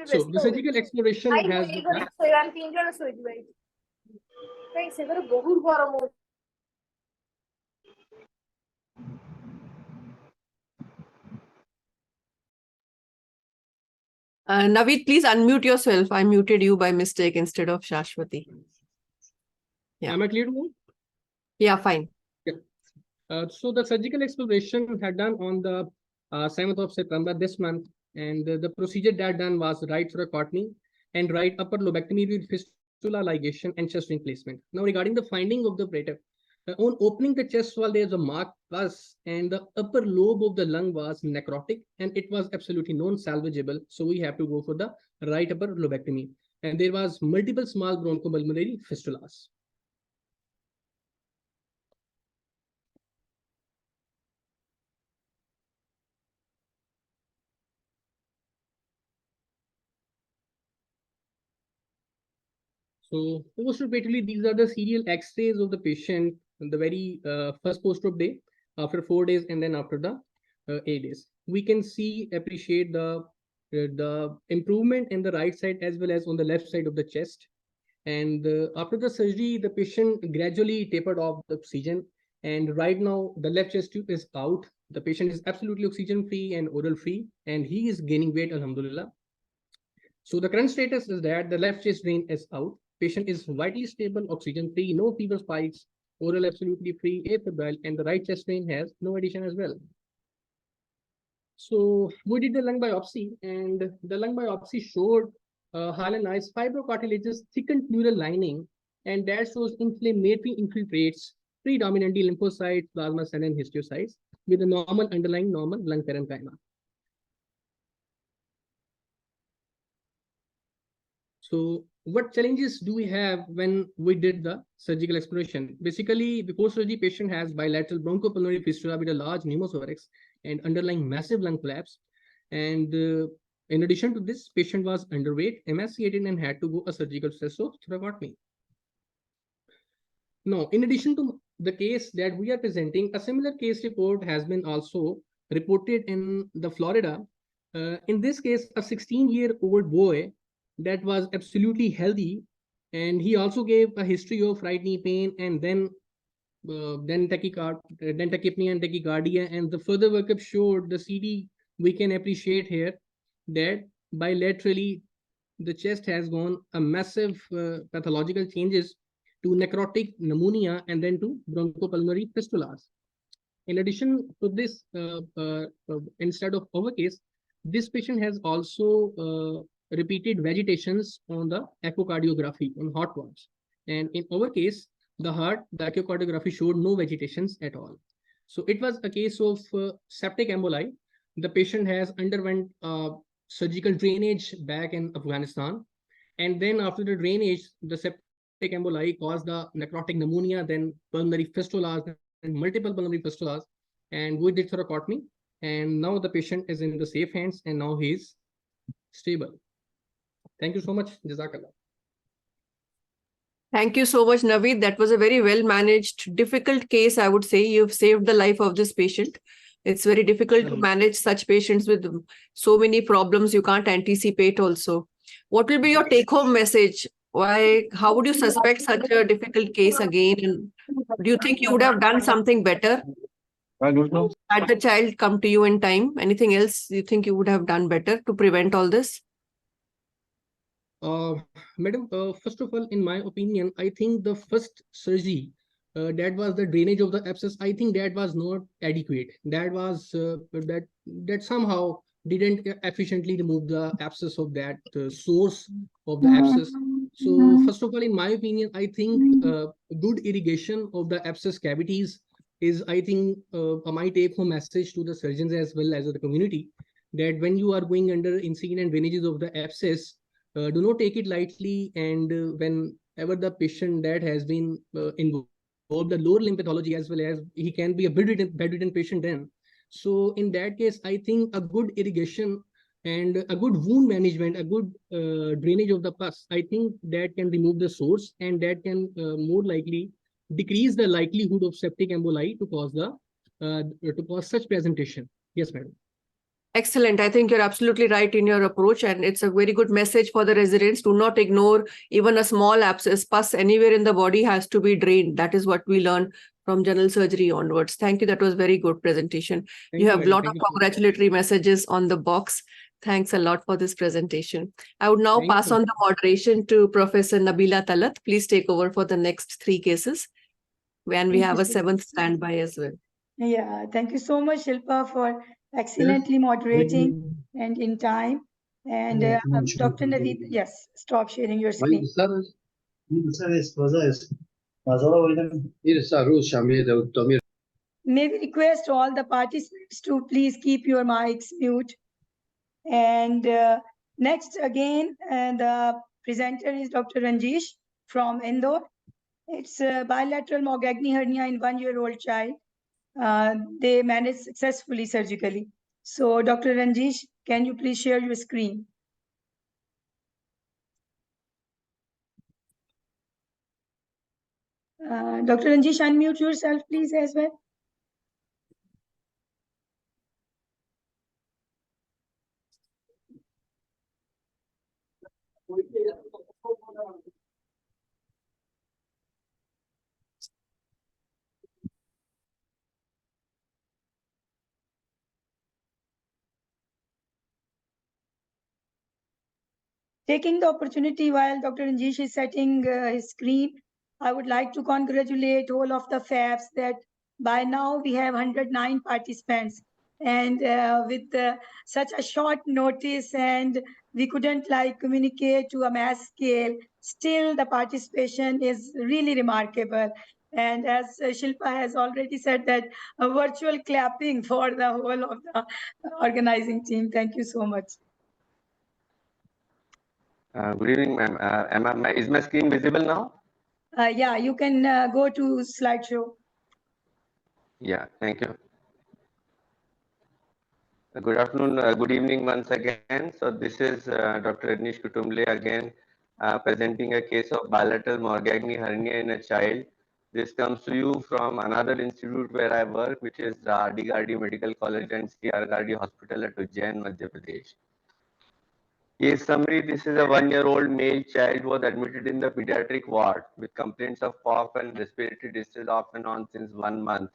So the surgical exploration has been done. Naveed, please unmute yourself. I muted you by mistake instead of Shashwati. Yeah. Am I clear to you? Yeah, fine. Yeah. So the surgical exploration had done on the 7th of September this month, and the procedure that done was right thoracotomy and right upper lobectomy with fistula ligation and chest ring placement. Now regarding the finding of the operative, on opening the chest wall, there is a marked pus, and the upper lobe of the lung was necrotic, and it was absolutely non-salvageable. So we have to go for the right upper lobectomy, and there was multiple small bronchopulmonary fistulas. So post-operatively, these are the serial X-rays of the patient on the very first post-op day, after 4 days, and then after the 8 days. We can see, appreciate the improvement in the right side as well as on the left side of the chest. And after the surgery, the patient gradually tapered off the oxygen. And right now, the left chest tube is out. The patient is absolutely oxygen-free and oral-free, and he is gaining weight, alhamdulillah. So the current status is that the left chest drain is out. Patient is vitally stable, oxygen free, no fever spikes, oral absolutely free, afebrile, and the right chest vein has no addition as well. So we did the lung biopsy, and the lung biopsy showed hyalinized fibrocartilageous thickened pleural lining, and that shows inflammatory infiltrates, predominantly lymphocytes, plasma cell, and histiocytes, with a normal underlying normal lung parenchyma. So what challenges do we have when we did the surgical exploration? Basically, before surgery, patient has bilateral bronchopulmonary fistula with a large pneumothorax and underlying massive lung collapse. And in addition to this, patient was underweight, emaciated, and had to go a surgical stress of thoracotomy. Now, in addition to the case that we are presenting, a similar case report has been also reported in the Florida. In this case, a 16-year-old boy that was absolutely healthy, and he also gave a history of right knee pain, and then tachypnea and tachycardia, and the further workup showed the CD. We can appreciate here that bilaterally the chest has gone a massive pathological changes to necrotic pneumonia and then to bronchopulmonary fistulas. In addition to this, instead of our case, this patient has also repeated vegetations on the echocardiography on heart valves. And in our case, the echocardiography showed no vegetations at all. So it was a case of septic emboli. The patient has underwent surgical drainage back in Afghanistan. And then after the drainage, the septic emboli caused the necrotic pneumonia, then pulmonary fistulas, and multiple pulmonary fistulas. And we did thoracotomy. And now the patient is in the safe hands, and now he is stable. Thank you so much. Jazakallah. Thank you so much, Naveed. That was a very well managed, difficult case, I would say. You've saved the life of this patient. It's very difficult to manage such patients with so many problems you can't anticipate also. What will be your take-home message? How would you suspect such a difficult case again? And do you think you would have done something better? I don't know. Had the child come to you in time? Anything else you think you would have done better to prevent all this? Madam, first of all, in my opinion, I think the first surgery, that was the drainage of the abscess. I think that was not adequate. That was that somehow didn't efficiently remove the abscess of that source of the abscess. So first of all, in my opinion, I think good irrigation of the abscess cavities is, I think, my take-home message to the surgeons as well as the community, that when you are going under incision and drainages of the abscess, do not take it lightly. And whenever the patient that has been involved the lower limb pathology, as well as he can be a bedridden patient then. So in that case, I think a good irrigation and a good wound management, a good drainage of the pus, I think that can remove the source, and that can more likely decrease the likelihood of septic emboli to cause such presentation. Yes, madam. Excellent. I think you're absolutely right in your approach, and it's a very good message for the residents. Do not ignore even a small abscess. Pus anywhere in the body has to be drained. That is what we learn from general surgery onwards. Thank you. That was very good presentation. You have a lot of congratulatory messages on the box. Thanks a lot for this presentation. I would now pass on the moderation to Professor Nabila Talat. Please take over for the next 3 cases. And we have a 7th standby as well. Yeah, thank you so much, Shilpa, for excellently moderating and in time. And Dr. Naveed, yes, stop sharing your screen. May we request all the participants to please keep your mics mute. And next again, the presenter is Dr. Ranjish from Indore. It's a bilateral Mogagni hernia in 1-year-old child. They managed successfully surgically. So Dr. Ranjish, can you please share your screen? Dr. Ranjish, unmute yourself, please, as well. Taking the opportunity while Dr. Ranjish is setting his screen, I would like to congratulate all of the FAPSS that by now we have 109 participants. And with such a short notice, and we couldn't like communicate to a mass scale, still the participation is really remarkable. And as Shilpa has already said, that a virtual clapping for the whole of the organizing team. Thank you so much. Good evening, ma'am. Is my screen visible now? Yeah, you can go to slideshow. Yeah, thank you. Good afternoon, good evening once again. So this is Dr. Anish Kutumble again presenting a case of bilateral Morgagni hernia in a child. This comes to you from another institute where I work, which is RD Gardi Medical College and CR Gardi Hospital at Ujjain, Madhya Pradesh. Case summary, this is a 1-year-old male child who was admitted in the pediatric ward with complaints of cough and respiratory distress off and on since 1 month.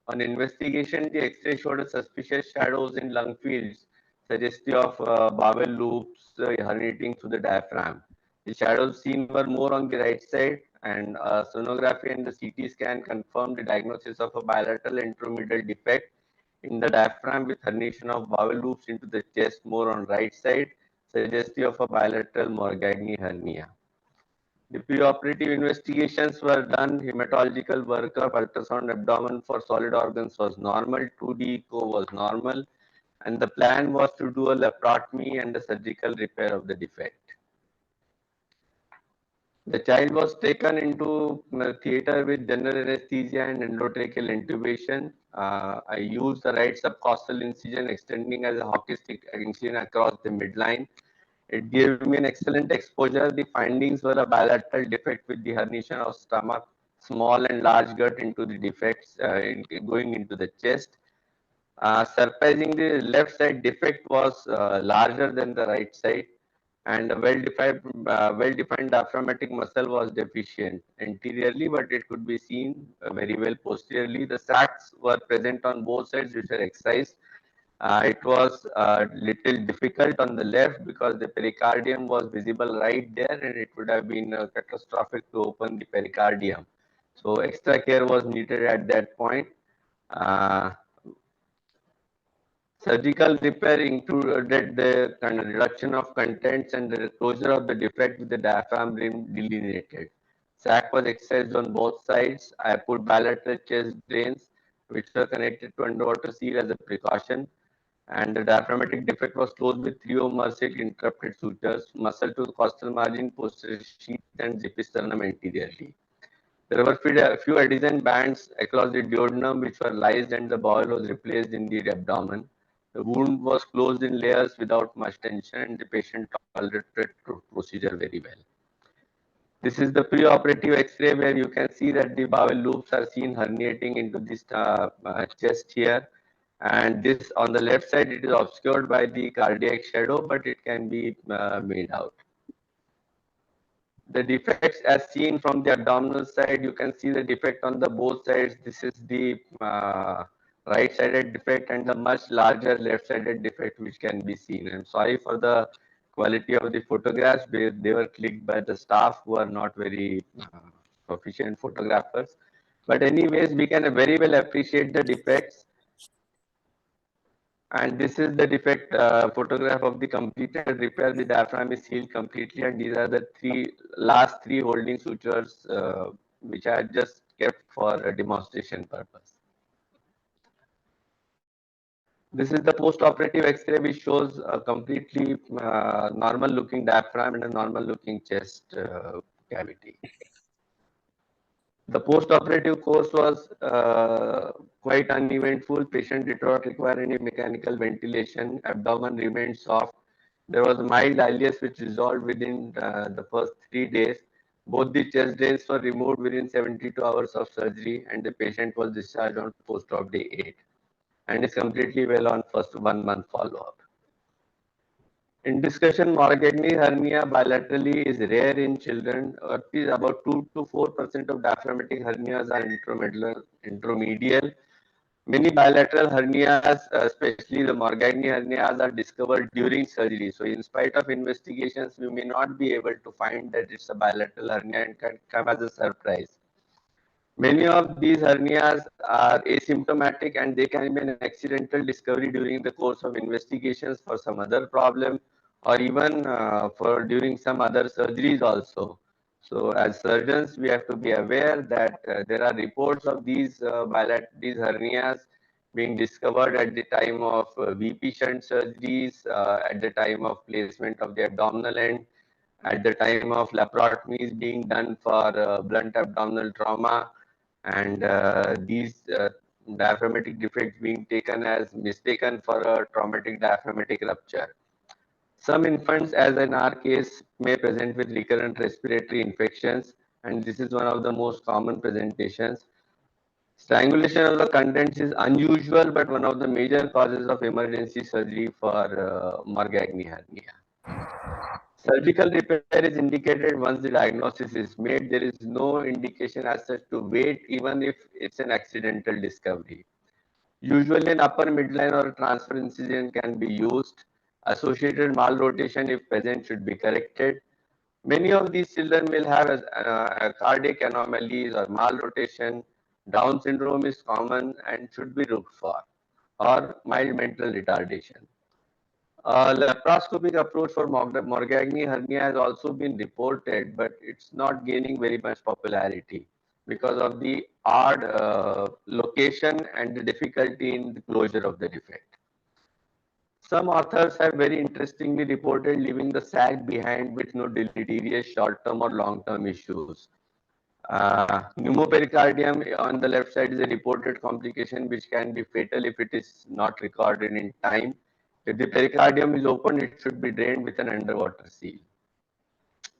On investigation, the X-ray showed a suspicious shadows in lung fields, suggestive of bowel loops herniating through the diaphragm. The shadows seen were more on the right side, and sonography and the CT scan confirmed the diagnosis of a bilateral intromedial defect in the diaphragm with herniation of bowel loops into the chest more on right side, suggestive of a bilateral Morgagni hernia. The preoperative investigations were done. Hematological workup, ultrasound abdomen for solid organs was normal. 2D echo was normal. And the plan was to do a laparotomy and a surgical repair of the defect. The child was taken into theater with general anesthesia and endotracheal intubation. I used the right subcostal incision extending as a hockey stick incision across the midline. It gave me an excellent exposure. The findings were a bilateral defect with the herniation of stomach, small and large gut into the defects going into the chest. Surprisingly, the left side defect was larger than the right side, and a well-defined diaphragmatic muscle was deficient anteriorly, but it could be seen very well posteriorly. The sacs were present on both sides, which were excised. It was little difficult on the left because the pericardium was visible right there, and it would have been catastrophic to open the pericardium. So extra care was needed at that point. Surgical repair included the reduction of contents and the closure of the defect with the diaphragm rim delineated. Sac was excised on both sides. I put bilateral chest drains, which were connected to underwater seal as a precaution. And the diaphragmatic defect was closed with 3 mercic interrupted sutures, muscle to the costal margin, posterior sheath, and zipisternum anteriorly. There were a few adhesion bands across the duodenum which were lysed, and the bowel was replaced in the abdomen. The wound was closed in layers without much tension, and the patient tolerated the procedure very well. This is the preoperative X-ray where you can see that the bowel loops are seen herniating into this chest here. And this on the left side, it is obscured by the cardiac shadow, but it can be made out. The defects as seen from the abdominal side, you can see the defect on the both sides. This is the right-sided defect and the much larger left-sided defect which can be seen. I'm sorry for the quality of the photographs. They were clicked by the staff who are not very proficient photographers. But anyways, we can very well appreciate the defects. And this is the defect photograph of the completed repair. The diaphragm is sealed completely, and these are the last three holding sutures which are just kept for a demonstration purpose. This is the post-operative X-ray which shows a completely normal-looking diaphragm and a normal-looking chest cavity. The post-operative course was quite uneventful. Patient did not require any mechanical ventilation. Abdomen remained soft. There was mild ileus which resolved within the first 3 days. Both the chest drains were removed within 72 hours of surgery, and the patient was discharged on post-op day 8 and is completely well on first 1 month follow-up. In discussion, Morgagni hernia bilaterally is rare in children. About 2 to 4% of diaphragmatic hernias are intromedial. Many bilateral hernias, especially the Morgagni hernias, are discovered during surgery. So in spite of investigations, we may not be able to find that it's a bilateral hernia and can come as a surprise. Many of these hernias are asymptomatic and they can be an accidental discovery during the course of investigations for some other problem or even for during some other surgeries also. So as surgeons, we have to be aware that there are reports of these these hernias being discovered at the time of VP shunt surgeries, at the time of placement of the abdominal end, at the time of laparotomies being done for blunt abdominal trauma, and these diaphragmatic defects being taken as mistaken for a traumatic diaphragmatic rupture. Some infants, as in our case, may present with recurrent respiratory infections, and this is one of the most common presentations. Strangulation of the contents is unusual, but one of the major causes of emergency surgery for Morgagni hernia. Surgical repair is indicated once the diagnosis is made. There is no indication as such to wait, even if it's an accidental discovery. Usually an upper midline or a transfer incision can be used. Associated malrotation, if present, should be corrected. Many of these children will have cardiac anomalies or malrotation. Down syndrome is common and should be looked for, or mild mental retardation. Laparoscopic approach for Morgagni hernia has also been reported, but it's not gaining very much popularity because of the odd location and the difficulty in the closure of the defect. Some authors have very interestingly reported leaving the sac behind with no deleterious short-term or long-term issues. Pneumopericardium on the left side is a reported complication which can be fatal if it is not recorded in time. If the pericardium is open, it should be drained with an underwater seal.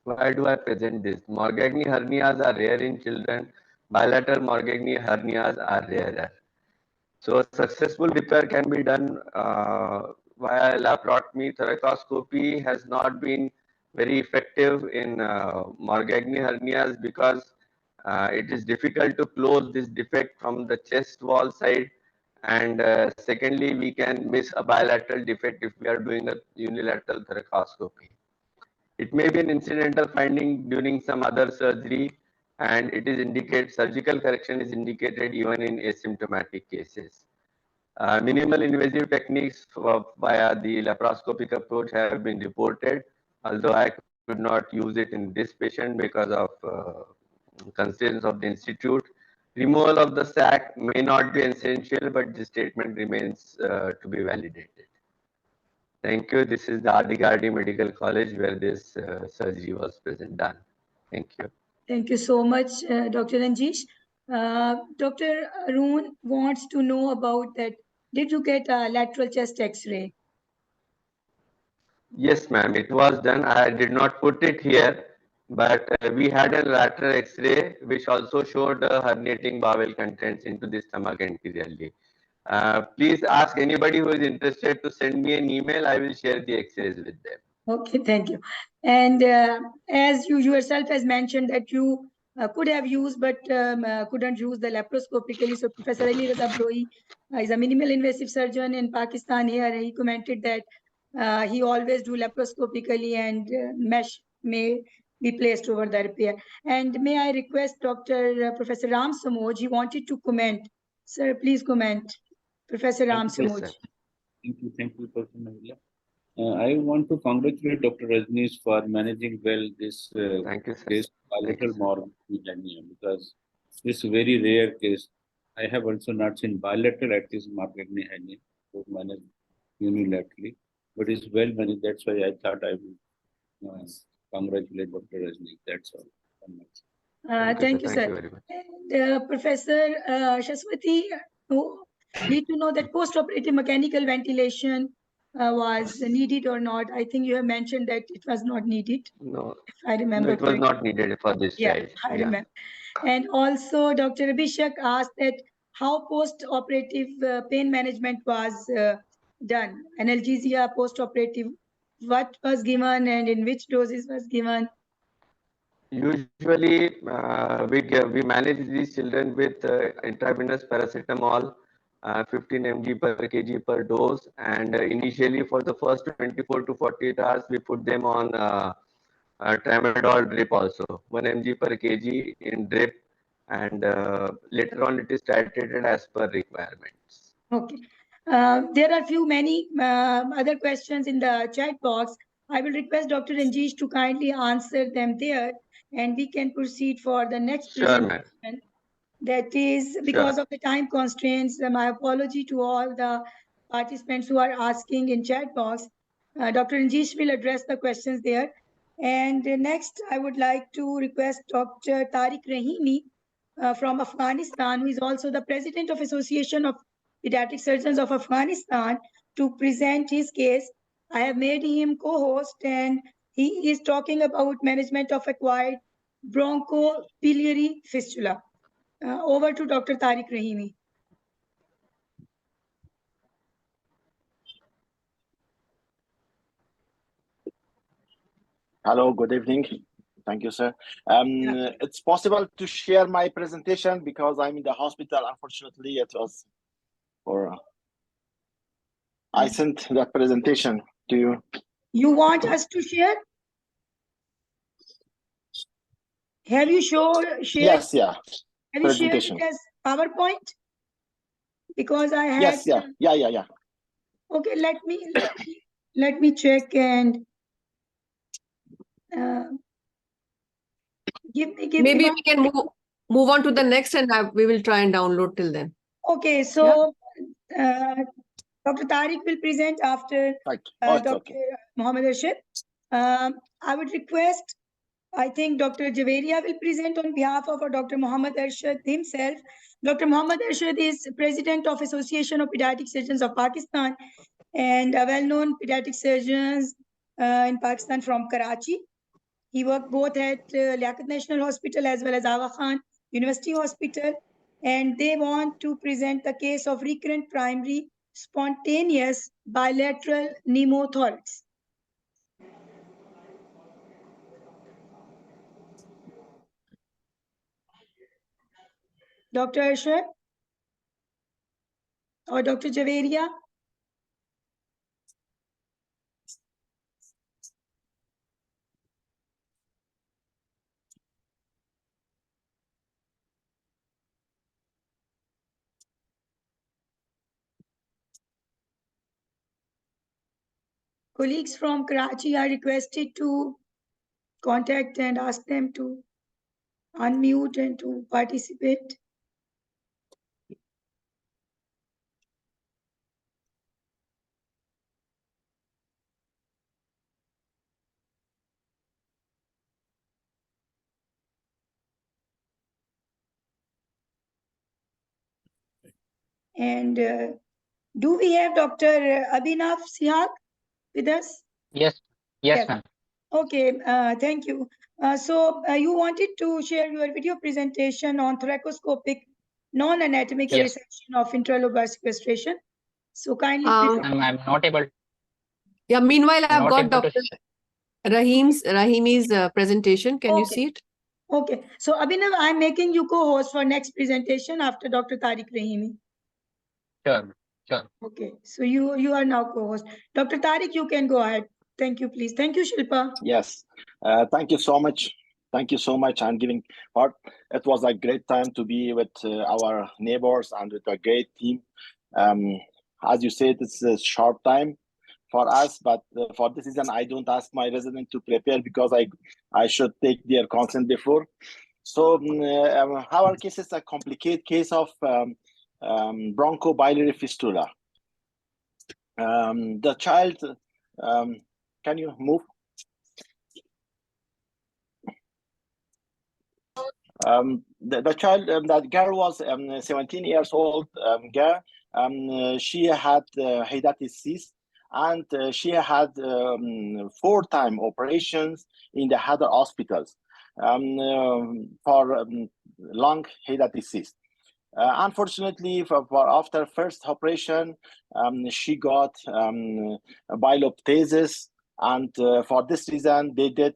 Why do I present this? Morgagni hernias are rare in children. Bilateral Morgagni hernias are rarer. So successful repair can be done via laparotomy. Thoracoscopy has not been very effective in Morgagni hernias because it is difficult to close this defect from the chest wall side, and secondly, we can miss a bilateral defect if we are doing a unilateral thoracoscopy. It may be an incidental finding during some other surgery, and it is indicated surgical correction is indicated even in asymptomatic cases. Minimal invasive techniques via the laparoscopic approach have been reported, although I could not use it in this patient because of constraints of the institute. Removal of the sac may not be essential, but the statement remains to be validated. Thank you. This is the Ardigardi Medical College where this surgery was done. Thank you. Thank you so much, Dr. Ranjish. Dr. Arun wants to know about that. Did you get a lateral chest X-ray? Yes, ma'am. It was done. I did not put it here, but we had a lateral X-ray which also showed herniating bowel contents into the stomach anteriorly. Please ask anybody who is interested to send me an email. I will share the X-rays with them. Okay, thank you. And as you yourself has mentioned that you could have used but couldn't use the laparoscopically. So Professor Ali Raza Broi is a minimal invasive surgeon in Pakistan here. He commented that he always do laparoscopically and mesh may be placed over the repair. And may I request Dr. Professor Ram Samoj, he wanted to comment. Sir, please comment. Professor Ram Samoj. Thank you, Professor Nabila. I want to congratulate Dr. Rajneesh for managing well this case, bilateral Morgagni hernia, because this is a very rare case. I have also not seen bilateral at this Morgagni hernia, so managed unilaterally, but it's well managed. That's why I thought I would congratulate Dr. Rajneesh. That's all. Thank you, sir. And, Professor Shaswati, need to know that post-operative mechanical ventilation was needed or not. I think you have mentioned that it was not needed. No, if I remember. No, it was not needed for this child. I remember. And also, Dr. Abhishek asked that how post-operative pain management was done. Analgesia post-operative, what was given and in which doses was given? Usually, we manage these children with intravenous paracetamol 15 mg per kg per dose. And initially for the first 24 to 48 hours, we put them on tramadol drip also, 1 mg per kg in drip, and later on it is titrated as per requirements. Okay. There are many other questions in the chat box. I will request Dr. Ranjeesh to kindly answer them there, and we can proceed for the next presentation. That is because of the time constraints. My apology to all the participants who are asking in chat box. Dr. Ranjeesh will address the questions there. And next, I would like to request Dr. Tariq Rahimi from Afghanistan, who is also the president of Association of Pediatric Surgeons of Afghanistan, to present his case. I have made him co-host, and he is talking about management of acquired bronchobiliary fistula. Over to Dr. Tariq Rahimi. Hello, good evening. Thank you, sir. It's possible to share my presentation because I'm in the hospital. Unfortunately, it was for. I sent that presentation to you. You want us to share? Have you shared? Yes, yeah. Have you shared it as PowerPoint? Because I had. Yes, yeah. Okay, let me check and give me. Maybe we can move on to the next, and we will try and download till then. Okay, so Dr. Tariq will present after Dr. Mohammed Arshad. I would request, I think Dr. Javeria will present on behalf of Dr. Mohammed Arshad himself. Dr. Mohammed Arshad is President of Association of Pediatric Surgeons of Pakistan and a well-known pediatric surgeon in Pakistan from Karachi. He worked both at Liaquat National Hospital as well as Aga Khan University Hospital, and they want to present the case of recurrent primary spontaneous bilateral pneumothorax. Dr. Arshad or Dr. Javeria? Colleagues from Karachi are requested to contact and ask them to unmute and to participate. And do we have Dr. Abhinav Sihag with us? Yes, ma'am. Okay, thank you. So you wanted to share your video presentation on thoracoscopic non-anatomical resection of intralobar sequestration. So kindly. I'm not able. Yeah, meanwhile, I've got Dr. Rahimi's presentation. Can you see it? Okay, so Abhinav, I'm making you co-host for next presentation after Dr. Tariq Rahimi. Sure. Okay, so you are now co-host. Dr. Tariq, you can go ahead. Thank you, please. Thank you, Shilpa. Yes, thank you so much. Thank you so much. I'm giving part. It was a great time to be with our neighbors and with a great team. As you said, it's a short time for us, but for this reason, I don't ask my resident to prepare because I should take their consent before. So our case is a complicated case of bronchobiliary fistula. The child, can you move? The child, that girl was 17 years old girl. She had hydatid cyst, and she had 4-time operations in the other hospitals for lung hydatid cyst. Unfortunately, after first operation, she got biloptasis, and for this reason, they did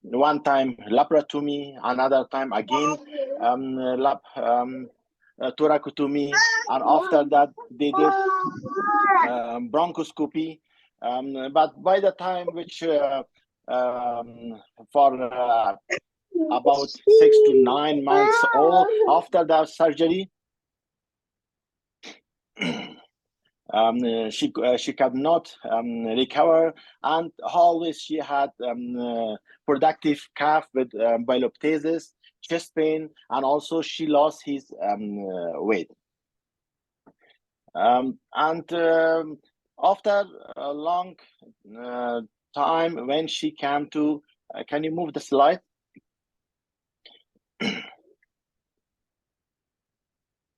one time laparotomy, another time again thoracotomy, and after that they did bronchoscopy. But by the time which for about 6 to 9 months or after the surgery, she could not recover, and always she had productive cough with biloptasis, chest pain, and also she lost his weight. After a long time, when she came to, can you move the slide?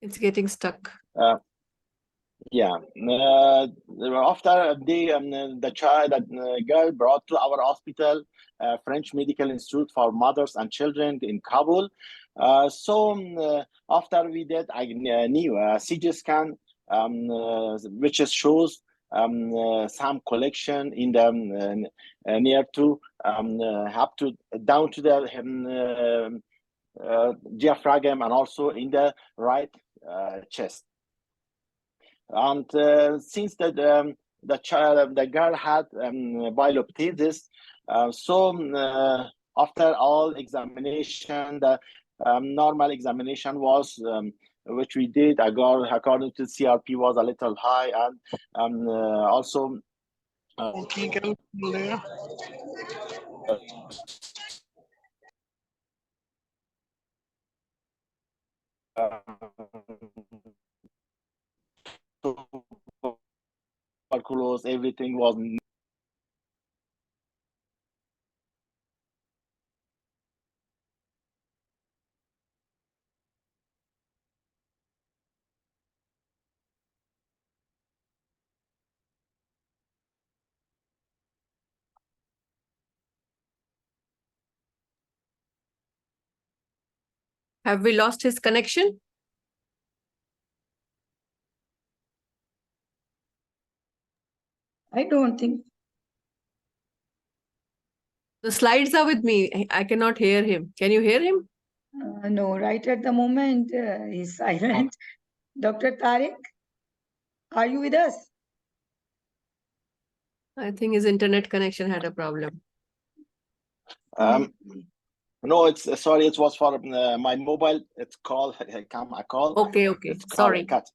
It's getting stuck. Yeah. After the child, girl brought to our hospital, French Medical Institute for Mothers and Children in Kabul. After we did a new CT scan, which shows some collection in the near to up to down to the diaphragm and also in the right chest. And since that the girl had biloptasis, after all examination, the normal examination was which we did according to CRP was a little high, and also tuberculosis, everything was Have we lost his connection? I don't think. The slides are with me. I cannot hear him. Can you hear him? No, right at the moment, he's silent. Dr. Tariq, are you with us? I think his internet connection had a problem. No, it's sorry, it was for my mobile. It's call. I call. Okay. It's Sorry. cut.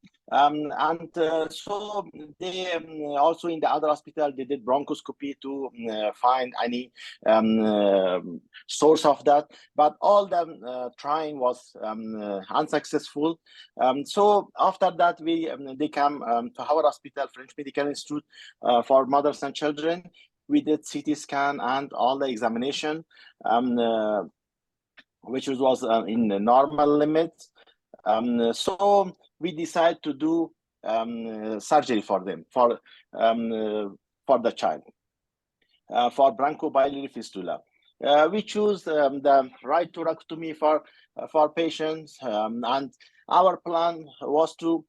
So they also in the other hospital they did bronchoscopy to find any source of that, but all the trying was unsuccessful. So after that they came to our hospital, French Medical Institute for Mothers and Children. We did CT scan and all the examination, which was in the normal limits. So we decided to do surgery for them, for the child, for bronchobiliary fistula. We choose the right thoracotomy for patients, and our plan was to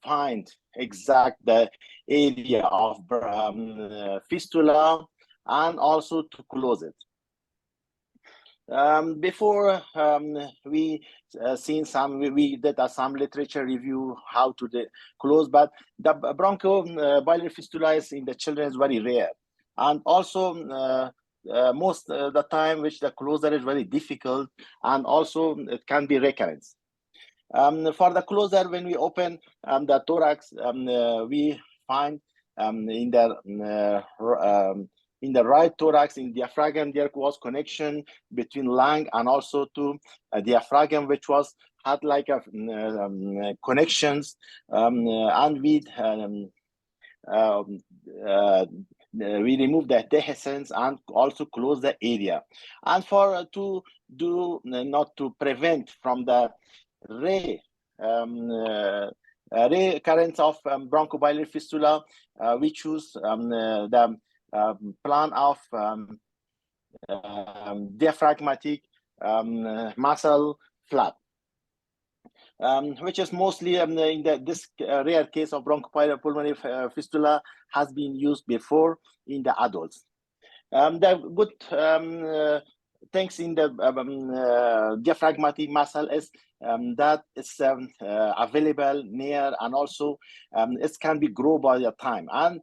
find exact the area of fistula and also to close it. Before we we did some literature review how to close, but the bronchobiliary fistula in the children is very rare, and also most the time which the closure is very difficult, and also it can be recurrence. For the closure, when we open the thorax, we find in the right thorax, in diaphragm, there was connection between lung and also to diaphragm, which had like a connections, and we remove the dehiscence and also close the area. And for to do not to prevent from the recurrence of bronchobiliary fistula, we choose the plan of diaphragmatic muscle flap, which is mostly in this rare case of bronchopulmonary fistula has been used before in the adults. The good things in the diaphragmatic muscle is that it's available near, and also it can be grow by the time, and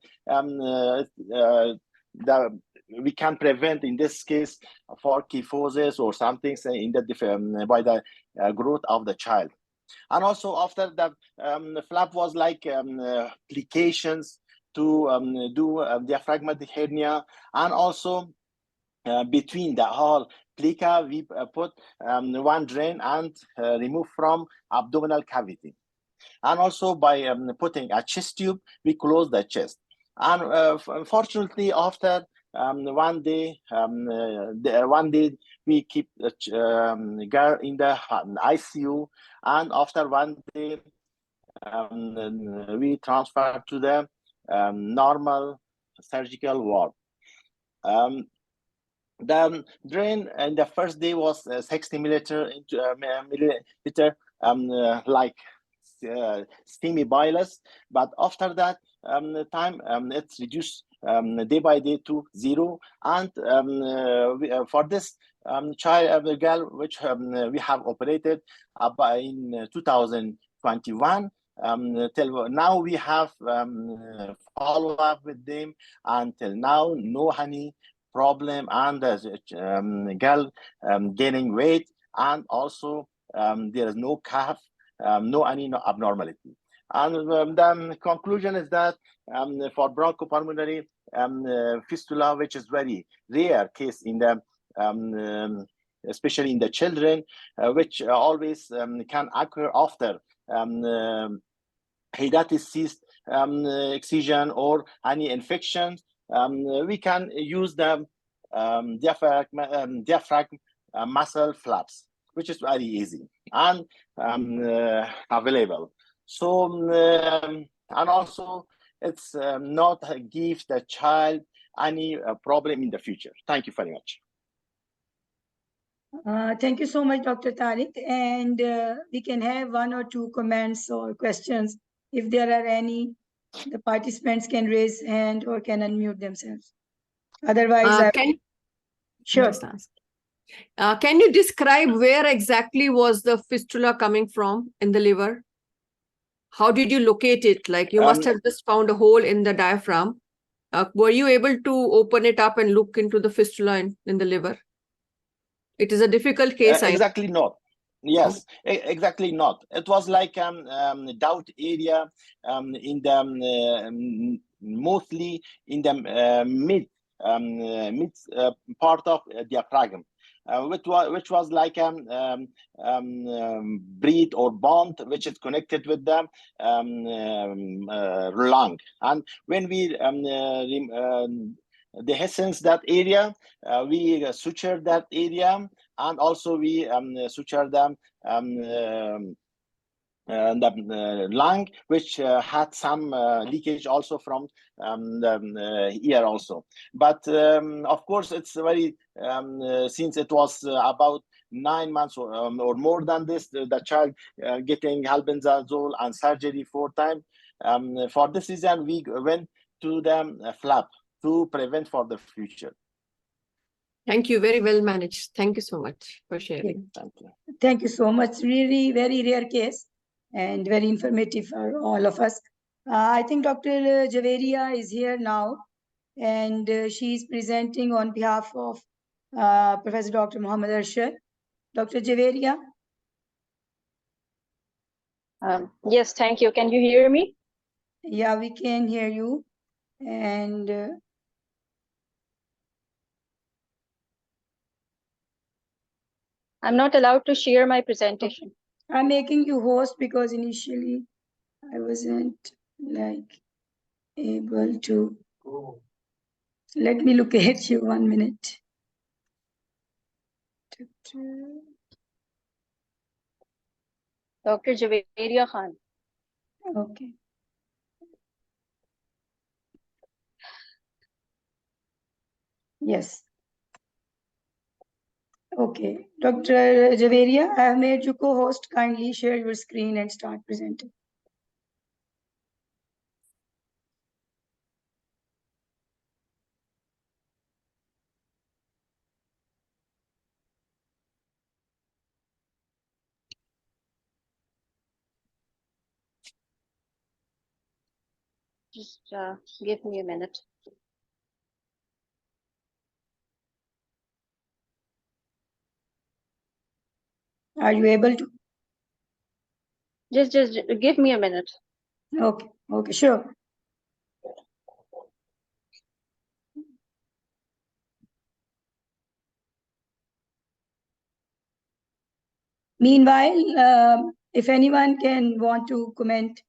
we can prevent in this case for kyphosis or something in the by the growth of the child. And also after that, the flap was like applications to do diaphragmatic hernia, and also between the whole plica, we put one drain and remove from abdominal cavity. And also by putting a chest tube, we close the chest. And unfortunately, after one day we keep the girl in the ICU, and after one day we transfer to the normal surgical ward. The drain in the first day was 60 milliliter like steamy bolus, but after that time it's reduced day by day to 0. And for this child girl, which we have operated in 2021, till now we have follow up with them. Until now, no honey problem, and girl gaining weight, and also there is no calf, no any abnormality. And the conclusion is that for bronchopulmonary fistula, which is very rare case in the especially in the children, which always can occur after hydatid cyst excision or any infection, we can use the diaphragm muscle flaps, which is very easy and available. So and also it's not give the child any problem in the future. Thank you very much. Thank you so much, Dr. Tariq. And we can have 1 or 2 comments or questions. If there are any, the participants can raise hand or can unmute themselves. Otherwise, sure. Can you describe where exactly was the fistula coming from in the liver? How did you locate it? Like you must have just found a hole in the diaphragm. Were you able to open it up and look into the fistula in the liver? It is a difficult case. Exactly not. Yes, exactly not. It was like doubt area in the mostly in the mid part of diaphragm, which was like breed or bond which is connected with the lung. And when we dehiscence that area, we suture that area, and also we suture them the lung, which had some leakage also from the ear also. But of course, it's very since it was about 9 months or more than this, the child getting albendazole and surgery 4 times. For this reason, we went to the flap to prevent for the future. Thank you. Very well managed. Thank you so much for sharing. Thank you. Thank you so much. Really very rare case and very informative for all of us. I think Dr. Javeria is here now, and she is presenting on behalf of Professor Dr. Muhammad Arshad. Dr. Javeria? Yes, thank you. Can you hear me? Yeah, we can hear you. And I'm not allowed to share my presentation. I'm making you host because initially I wasn't like able to. Let me look at you 1 minute. Dr. Javeria Khan. Okay. Yes. Okay. Dr. Javeria, I have made you co-host. Kindly share your screen and start presenting. Just give me a minute. Are you able to? Just give me a minute. Okay, okay, sure. Meanwhile, if anyone can want to comment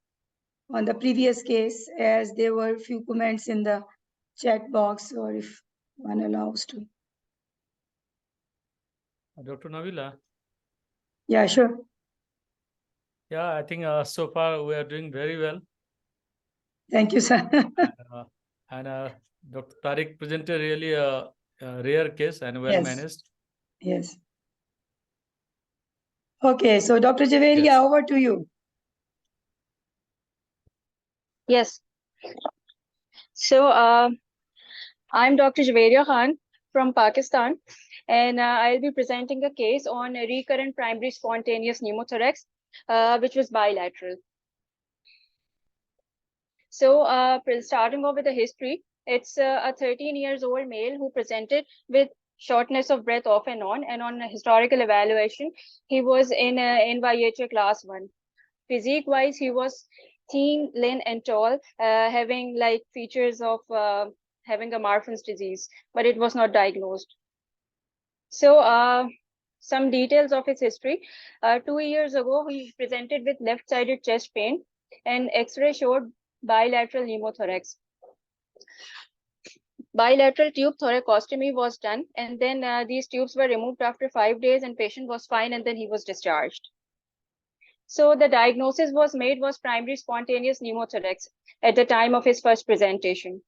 on the previous case, as there were a few comments in the chat box, or if one allows to. Dr. Nabila. Yeah, sure. Yeah, I think so far we are doing very well. Thank you, sir. and Dr. Tariq presented really a rare case and well Yes. managed. Yes. Okay, so Dr. Javeria, Yes. over to you. Yes. So I'm Dr. Javeria Khan from Pakistan, and I'll be presenting a case on a recurrent primary spontaneous pneumothorax, which was bilateral. So starting off with the history, it's a 13 years old male who presented with shortness of breath off and on a historical evaluation, he was in NYHA class 1. Physique wise, he was thin, lean, and tall, having like features of having a Marfan's disease, but it was not diagnosed. So some details of his history. 2 years ago, he presented with left-sided chest pain, and X-ray showed bilateral pneumothorax. Bilateral tube thoracostomy was done, and then these tubes were removed after 5 days, and patient was fine, and then he was discharged. So the diagnosis was made was primary spontaneous pneumothorax at the time of his first presentation.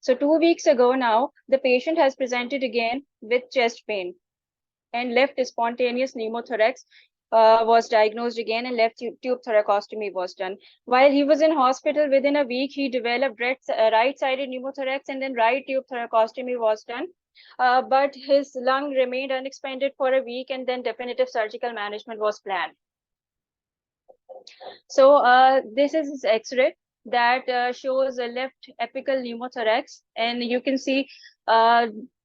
So 2 weeks ago now, the patient has presented again with chest pain, and left spontaneous pneumothorax was diagnosed again, and left tube thoracostomy was done. While he was in hospital, within a week, he developed right-sided pneumothorax, and then right tube thoracostomy was done. But his lung remained unexpanded for a week, and then definitive surgical management was planned. So this is his X-ray that shows a left apical pneumothorax, and you can see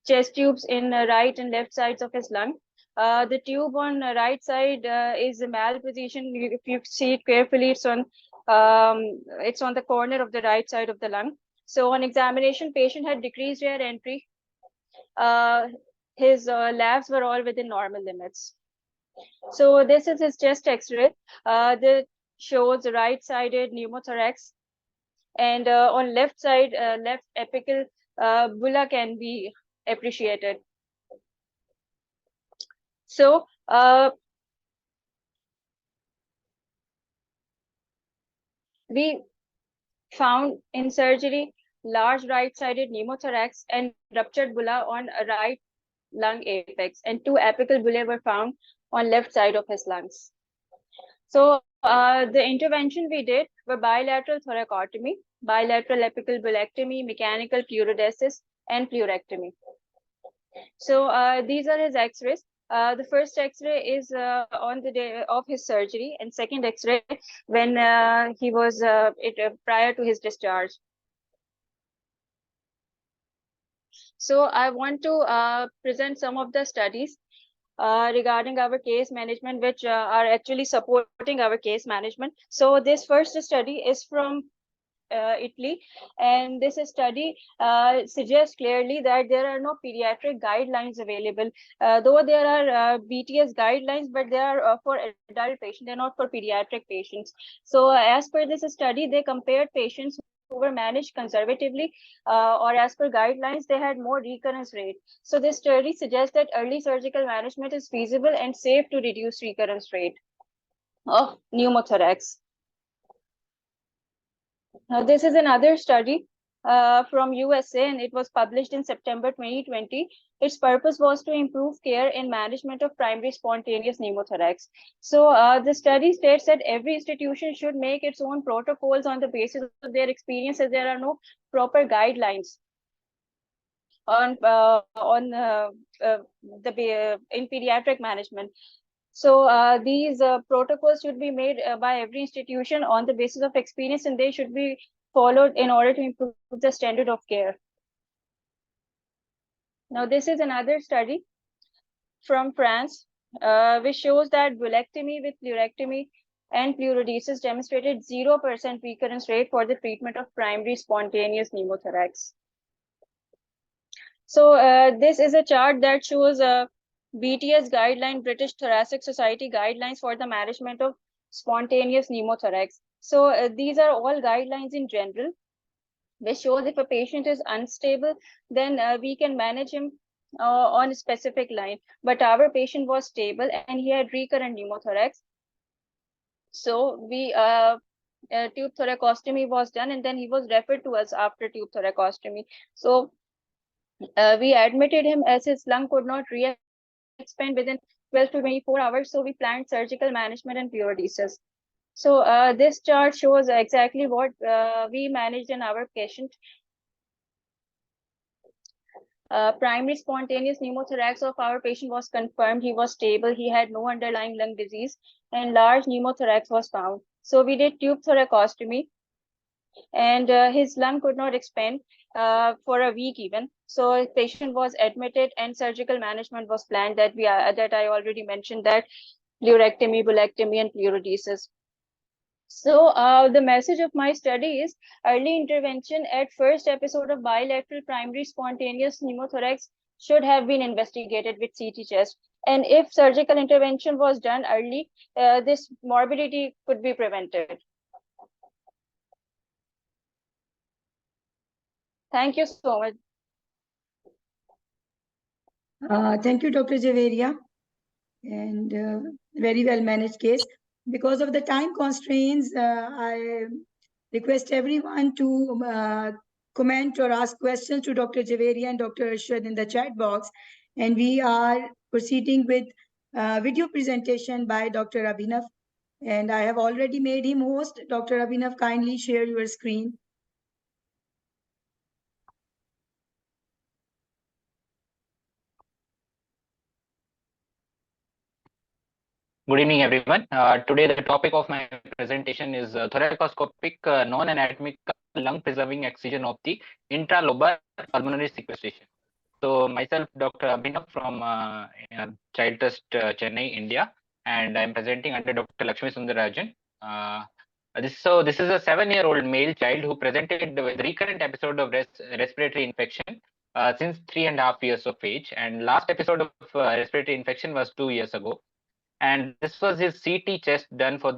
chest tubes in right and left sides of his lung. The tube on the right side is malpositioned. If you see it carefully, it's on the corner of the right side of the lung. So on examination, patient had decreased air entry. His labs were all within normal limits. So this is his chest X-ray that shows right-sided pneumothorax, and on left side, left apical bulla can be appreciated. So we found in surgery large right-sided pneumothorax and ruptured bulla on a right lung apex, and 2 apical bullae were found on left side of his lungs. So the intervention we did were bilateral thoracotomy, bilateral apical bullectomy, mechanical pleurodesis, and pleurectomy. So these are his X-rays. The first X-ray is on the day of his surgery, and second X-ray when he was prior to his discharge. So I want to present some of the studies regarding our case management, which are actually supporting our case management. So this first study is from Italy, and this study suggests clearly that there are no pediatric guidelines available, though there are BTS guidelines, but they are for adult patients, they're not for pediatric patients. So as per this study, they compared patients who were managed conservatively or as per guidelines, they had more recurrence rate. So this study suggests that early surgical management is feasible and safe to reduce recurrence rate of pneumothorax. Now, this is another study from USA, and it was published in September 2020. Its purpose was to improve care and management of primary spontaneous pneumothorax. So the study states that every institution should make its own protocols on the basis of their experience, as there are no proper guidelines on in pediatric management. So these protocols should be made by every institution on the basis of experience, and they should be followed in order to improve the standard of care. Now, this is another study from France, which shows that bulectomy with pleurectomy and pleurodesis demonstrated 0% recurrence rate for the treatment of primary spontaneous pneumothorax. So this is a chart that shows BTS guideline, British Thoracic Society guidelines for the management of spontaneous pneumothorax. So these are all guidelines in general, which shows if a patient is unstable, then we can manage him on a specific line. But our patient was stable and he had recurrent pneumothorax. So we tube thoracostomy was done, and then he was referred to us after tube thoracostomy. So we admitted him as his lung could not re-expand within 12 to 24 hours. So we planned surgical management and pleurodesis. So this chart shows exactly what we managed in our patient. Primary spontaneous pneumothorax of our patient was confirmed. He was stable. He had no underlying lung disease, and large pneumothorax was found. So we did tube thoracostomy, and his lung could not expand for a week even. So the patient was admitted, and surgical management was planned that I already mentioned, that pleurectomy, bulectomy, and pleurodesis. So the message of my study is early intervention at first episode of bilateral primary spontaneous pneumothorax should have been investigated with CT chest. And if surgical intervention was done early, this morbidity could be prevented. Thank you so much. Thank you, Dr. Javeria, and very well managed case. Because of the time constraints, I request everyone to comment or ask questions to Dr. Javeria and Dr. Arshad in the chat box. And we are proceeding with video presentation by Dr. Abhinav. And I have already made him host. Dr. Abhinav, kindly share your screen. Good evening, everyone. Today, the topic of my presentation is thoracoscopic non-anatomic lung-preserving excision of the intralobar pulmonary sequestration. So, myself, Dr. Abhinav from Child Trust, Chennai, India, and I'm presenting under Dr. Lakshmi Sundarajan. This is a 7-year-old male child who presented with recurrent episode of respiratory infection since 3.5 years of age, and last episode of respiratory infection was 2 years ago. And this was his CT chest done for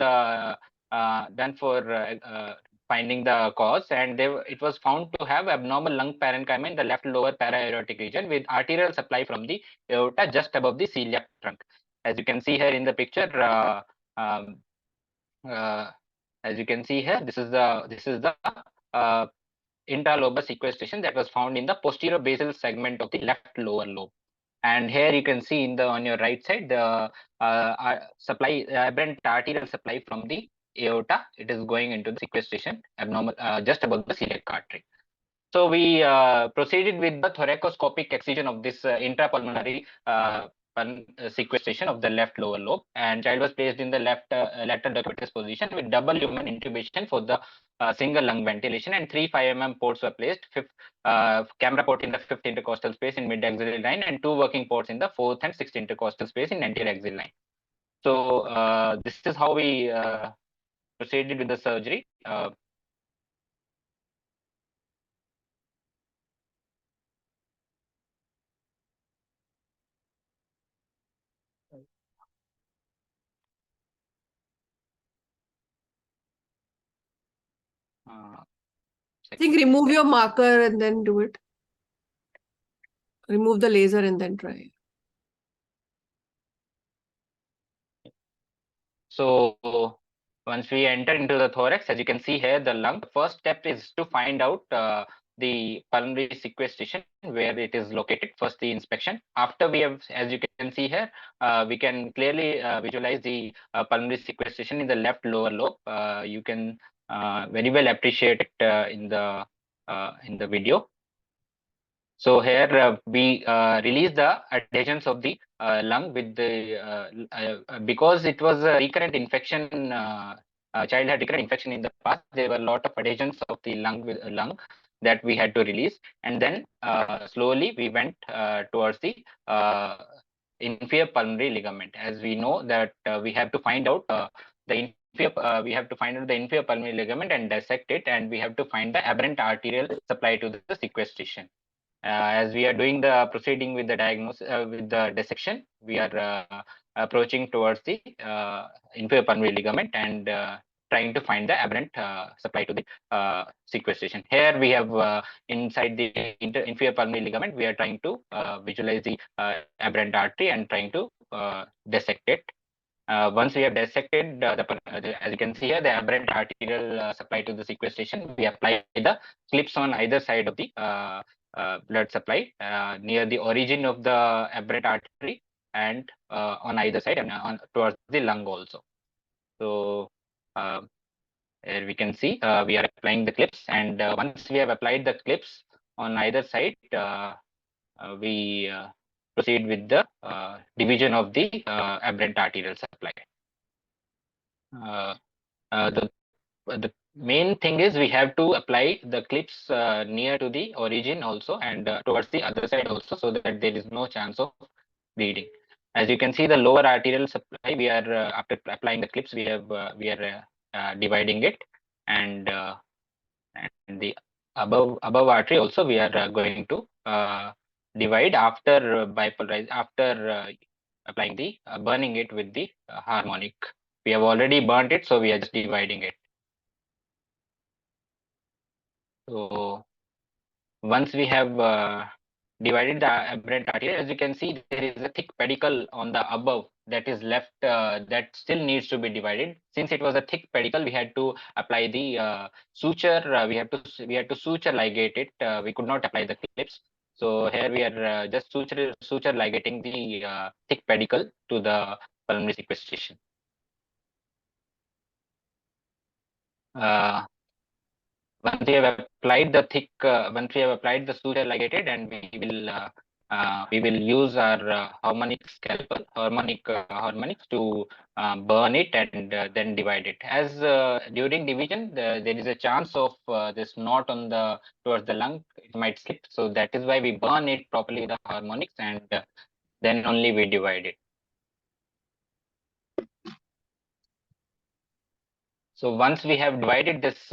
finding the cause, and it was found to have abnormal lung parenchyma in the left lower para-aortic region with arterial supply from the aorta just above the celiac trunk. As you can see here in the picture, as you can see here, this is the intralobar sequestration that was found in the posterior basal segment of the left lower lobe. And here you can see on your right side the aberrant arterial supply from the aorta. It is going into the sequestration abnormal just above the celiac artery. So we proceeded with the thoracoscopic excision of this intrapulmonary sequestration of the left lower lobe, and child was placed in the left lateral decubitus position with double lumen intubation for the single lung ventilation, and 3 5 mm ports were placed, camera port in the 5th intercostal space in mid axillary line, and 2 working ports in the 4th and 6th intercostal space in anterior axillary line. So this is how we proceeded with the surgery. I think remove your marker and then do it. Remove the laser and then try. So once we enter into the thorax, as you can see here, the lung, the first step is to find out the pulmonary sequestration, where it is located. First, the inspection. After we have, as you can see here, we can clearly visualize the pulmonary sequestration in the left lower lobe. You can very well appreciate it in the video. So here we release the adhesions of the lung with the because it was a recurrent infection child had recurrent infection in the past, there were a lot of adhesions of the lung that we had to release, and then slowly we went towards the inferior pulmonary ligament. As we know that we have to find out the inferior pulmonary ligament and dissect it, and we have to find the aberrant arterial supply to the sequestration. As we are doing the proceeding with the diagnosis with the dissection, we are approaching towards the inferior pulmonary ligament and trying to find the aberrant supply to the sequestration. Here we have inside the inferior pulmonary ligament, we are trying to visualize the aberrant artery and trying to dissect it. Once we have dissected as you can see here, the aberrant arterial supply to the sequestration, we apply the clips on either side of the blood supply near the origin of the aberrant artery and on either side and towards the lung also. So here we can see we are applying the clips, and once we have applied the clips on either side, we proceed with the division of the aberrant arterial supply. The main thing is we have to apply the clips near to the origin also and towards the other side also, so that there is no chance of bleeding. As you can see, the lower arterial supply, we are after applying the clips, we are dividing it, and the above artery also we are going to divide after applying the burning it with the harmonic. We have already burnt it, so we are just dividing it. So once we have divided the aberrant artery, as you can see, there is a thick pedicle on the above that is left that still needs to be divided. Since it was a thick pedicle, we had to apply the suture. We had to suture ligate it. We could not apply the clips. So here we are just suture ligating the thick pedicle to the pulmonary sequestration. Once we have applied the suture ligated, and we will use our harmonic scalpel, harmonics to burn it and then divide it. As during division, there is a chance of this knot on towards the lung, it might slip. So that is why we burn it properly with the harmonics, and then only we divide it. So once we have divided this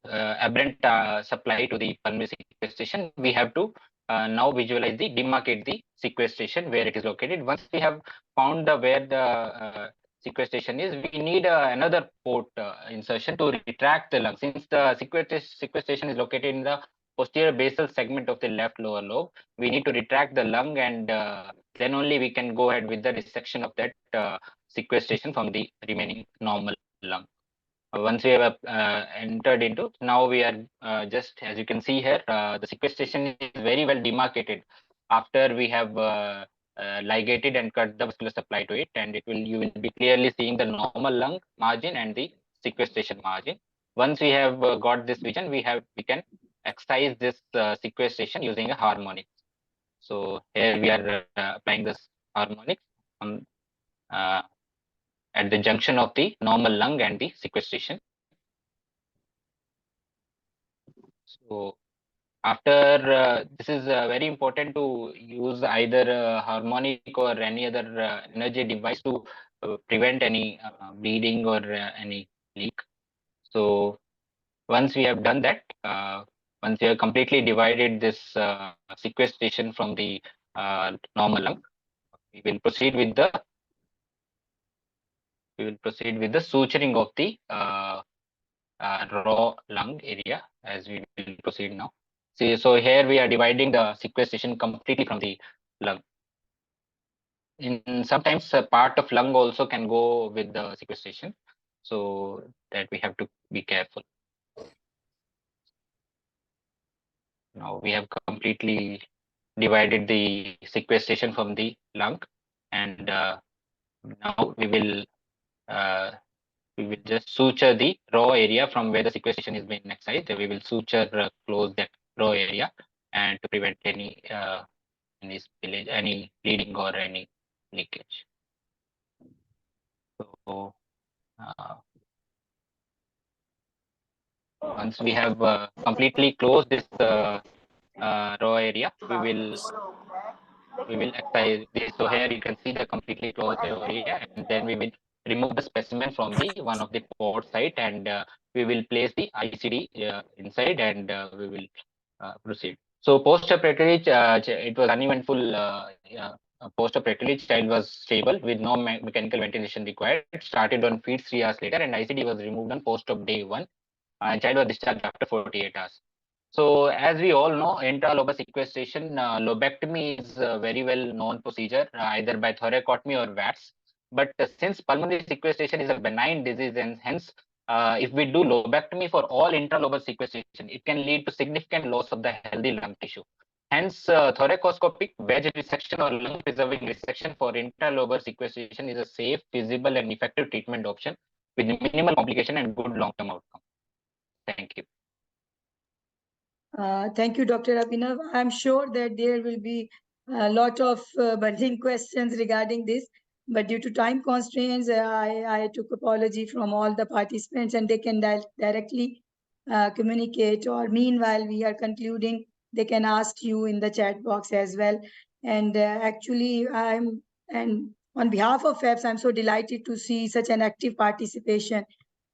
aberrant supply to the pulmonary sequestration, we have to now demarcate the sequestration where it is located. Once we have found where the sequestration is, we need another port insertion to retract the lung. Since the sequestration is located in the posterior basal segment of the left lower lobe, we need to retract the lung, and then only we can go ahead with the dissection of that sequestration from the remaining normal lung. Once we have entered into, now we are just, as you can see here, the sequestration is very well demarcated after we have ligated and cut the vascular supply to it, and you will be clearly seeing the normal lung margin and the sequestration margin. Once we have got this vision, we can excise this sequestration using a harmonic. So here we are applying this harmonic on at the junction of the normal lung and the sequestration. So after this is very important to use either harmonic or any other energy device to prevent any bleeding or any leak. So once we have done that, once we have completely divided this sequestration from the normal lung, we will proceed with the suturing of the raw lung area, as we will proceed now. See, so here we are dividing the sequestration completely from the lung. Sometimes a part of lung also can go with the sequestration, so that we have to be careful. Now we have completely divided the sequestration from the lung, and now we will just suture the raw area from where the sequestration is being excised. We will suture close that raw area, and to prevent any spillage, any bleeding or any leakage. So Once we have completely closed this row area, we will excise this. So here you can see the completely closed area, and then we will remove the specimen from the one of the port site, and we will place the ICD inside, and we will proceed. So post-operatively, it was uneventful. Post-operatively, child was stable with no mechanical ventilation required. It started on feeds 3 hours later, and ICD was removed on post-op day 1. And child was discharged after 48 hours. So as we all know, intralobar sequestration, lobectomy is a very well known procedure, either by thoracotomy or VATS. But since pulmonary sequestration is a benign disease, and hence if we do lobectomy for all intralobar sequestration, it can lead to significant loss of the healthy lung tissue. Hence, thoracoscopic wedge resection or lung preserving resection for intralobar sequestration is a safe, feasible, and effective treatment option with minimal complication and good long-term outcome. Thank you. Thank you, Dr. Abhinav. I'm sure that there will be a lot of burning questions regarding this, but due to time constraints, I took apology from all the participants, and they can directly communicate, or meanwhile we are concluding, they can ask you in the chat box as well. And actually, and on behalf of FAPSS, I'm so delighted to see such an active participation.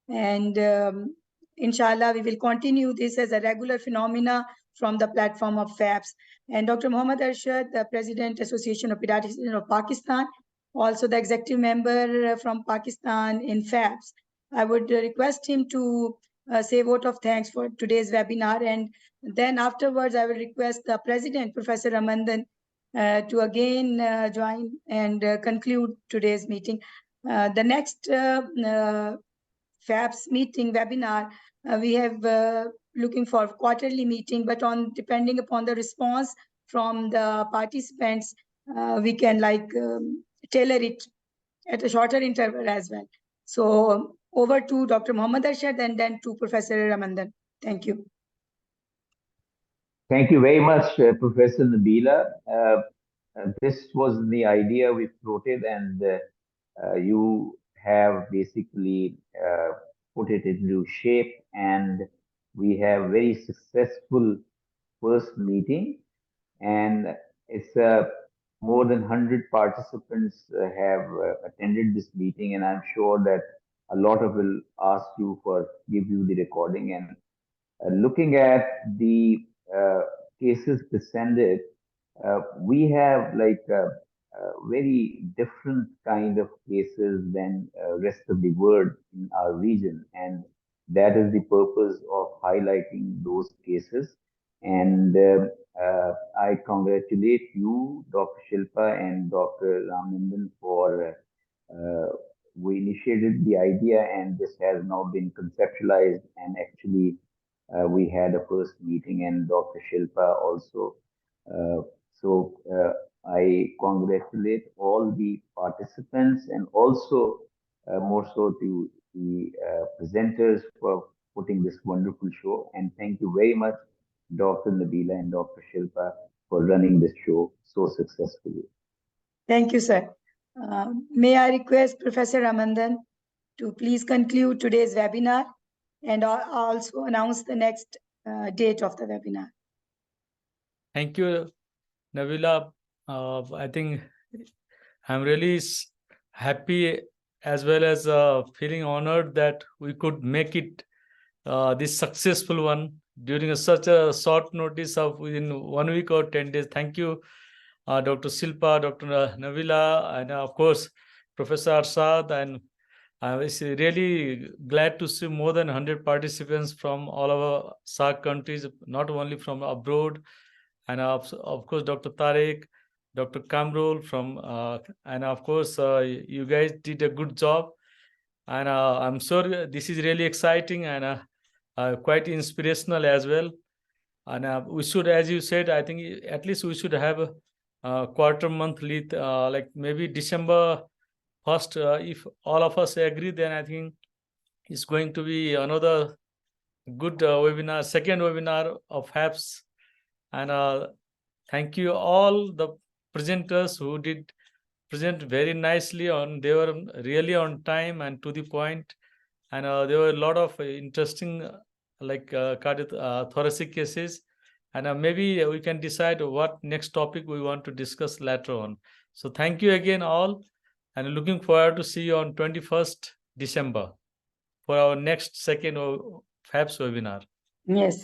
And inshallah, we will continue this as a regular phenomena from the platform of FAPSS. And Dr. Muhammad Arshad, the President, Association of Pediatricians of Pakistan, also the executive member from Pakistan in FAPSS. I would request him to say a vote of thanks for today's webinar. And then afterwards, I will request the President, Professor Ramandan, to again join and conclude today's meeting. The next FAPSS meeting webinar, we have looking for quarterly meeting, but on depending upon the response from the participants, we can tailor it at a shorter interval as well. So over to Dr. Muhammad Arshad and then to Professor Ramandan. Thank you. Thank you very much, Professor Nabila. This was the idea we floated, and you have basically put it into shape, and we have very successful first meeting, and it's more than 100 participants have attended this meeting, and I'm sure that a lot of will ask you for give you the recording. And looking at the cases presented, we have very different kind of cases than rest of the world in our region, and that is the purpose of highlighting those cases. And I congratulate you, Dr. Shilpa and Dr. Ramandan, for we initiated the idea, and this has now been conceptualized, and actually we had a first meeting, and Dr. Shilpa also. I congratulate all the participants, and also more so to the presenters for putting this wonderful show. And thank you very much, Dr. Nabila and Dr. Shilpa, for running this show so successfully. Thank you, sir. May I request Professor Ramandan to please conclude today's webinar and also announce the next date of the webinar. Thank you, Nabila. I think I'm really happy as well as feeling honored that we could make it this successful one during such a short notice of within 1 week or 10 days. Thank you, Dr. Shilpa, Dr. Nabila, and of course, Professor Arshad. And I was really glad to see more than 100 participants from all over SAARC countries, not only from abroad. And of course, Dr. Tariq, Dr. Kamrul from, and of course, you guys did a good job. And I'm sure this is really exciting and quite inspirational as well. And we should, as you said, I think at least we should have a quarter monthly, like maybe December 1st. If all of us agree, then I think it's going to be another good webinar, second webinar of FAPSS. And thank you all the presenters who did present very nicely on. They were really on time and to the point, and there were a lot of interesting thoracic cases, and maybe we can decide what next topic we want to discuss later on. So thank you again all, and looking forward to see you on 21st December for our next second FAPSS webinar. Yes,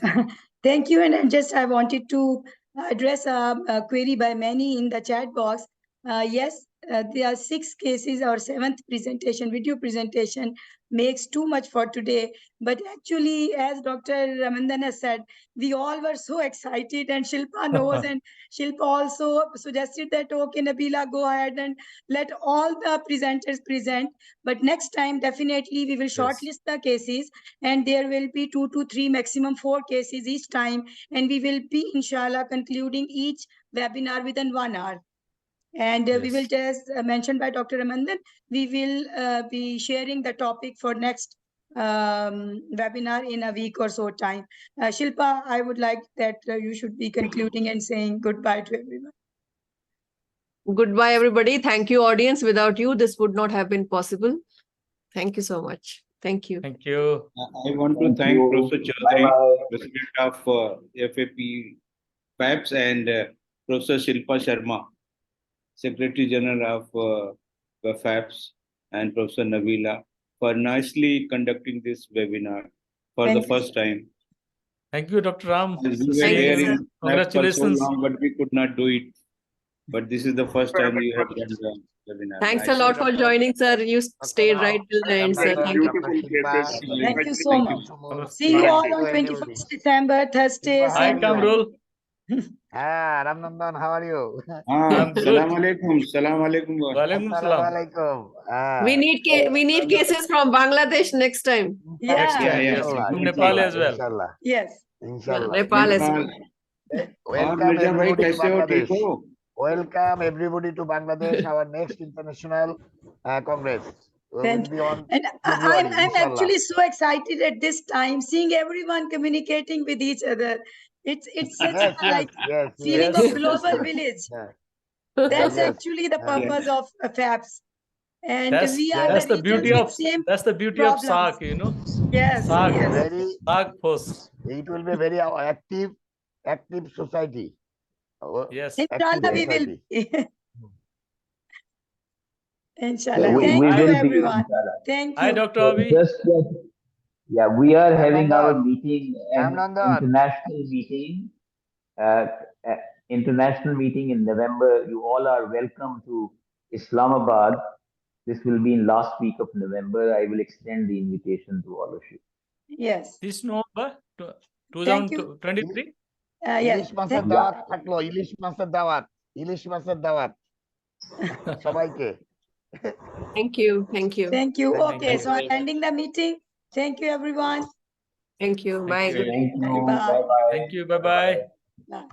thank you. And I wanted to address a query by many in the chat box. Yes, there are 6 cases. Our 7th presentation, video presentation, makes too much for today. But actually, as Dr. Ramandan has said, we all were so excited, and Shilpa knows, and Shilpa also suggested that, okay, Nabila, go ahead and let all the presenters present. But next time, definitely, we will shortlist the cases, and there will be 2 to 3, maximum 4 cases each time. And we will be, inshallah, concluding each webinar within 1 hour. And we will, as mentioned by Dr. Ramandan, we will be sharing the topic for next webinar in a week or so time. Shilpa, I would like that you should be concluding and saying goodbye to everyone. Goodbye, everybody. Thank you, audience. Without you, this would not have been possible. Thank you so much. Thank you. Thank you. I want to thank Professor Chaudhary, President of FAPSS, and Professor Shilpa Sharma, Secretary General of FAPSS, and Professor Nabila for nicely conducting this webinar for the first time. Thank you, Dr. Ram. We were there in Congratulations. for so long, but we could not do it. But this is the first time you have done the webinar. Thanks a lot for joining, sir. You stayed right till the end, sir. Thank you. Thank you so much. See you all on 21st December, Thursday. Hi, Kamrul. Ramnandan, how are you? Salam alaikum. Salam alaikum. Walaikum salam. We need cases from Bangladesh next time. Yeah. From Nepal as well. Inshallah. Yes. Inshallah. Nepal as well. Welcome everybody to Bangladesh. Welcome everybody to Bangladesh, our next international Congress. Thank you. And I'm actually so excited at this time, seeing everyone communicating with each other. It's such a feeling of global village. That's actually the purpose of FAPSS. And we are that's the beauty of same of SAARC, you know. Yes. SAARC, Yes. SAARC force. It will be very active society. Yes. Inshallah, we will. Inshallah. We Thank you, will be, everyone. inshallah. Thank you. Hi, Dr. Avi. Yeah, we are having our meeting, international meeting in November. You all are welcome to Islamabad. This will be in last week of November. I will extend the invitation to all of you. Yes. This November 2023. Yes. ইলিশ মাছের দাওয়াত সবাইকে Thank you. Thank you. Okay, so I'm ending the meeting. Thank you, everyone. Thank you. Bye. Thank you. Bye. Bye-bye. Thank you. Bye-bye.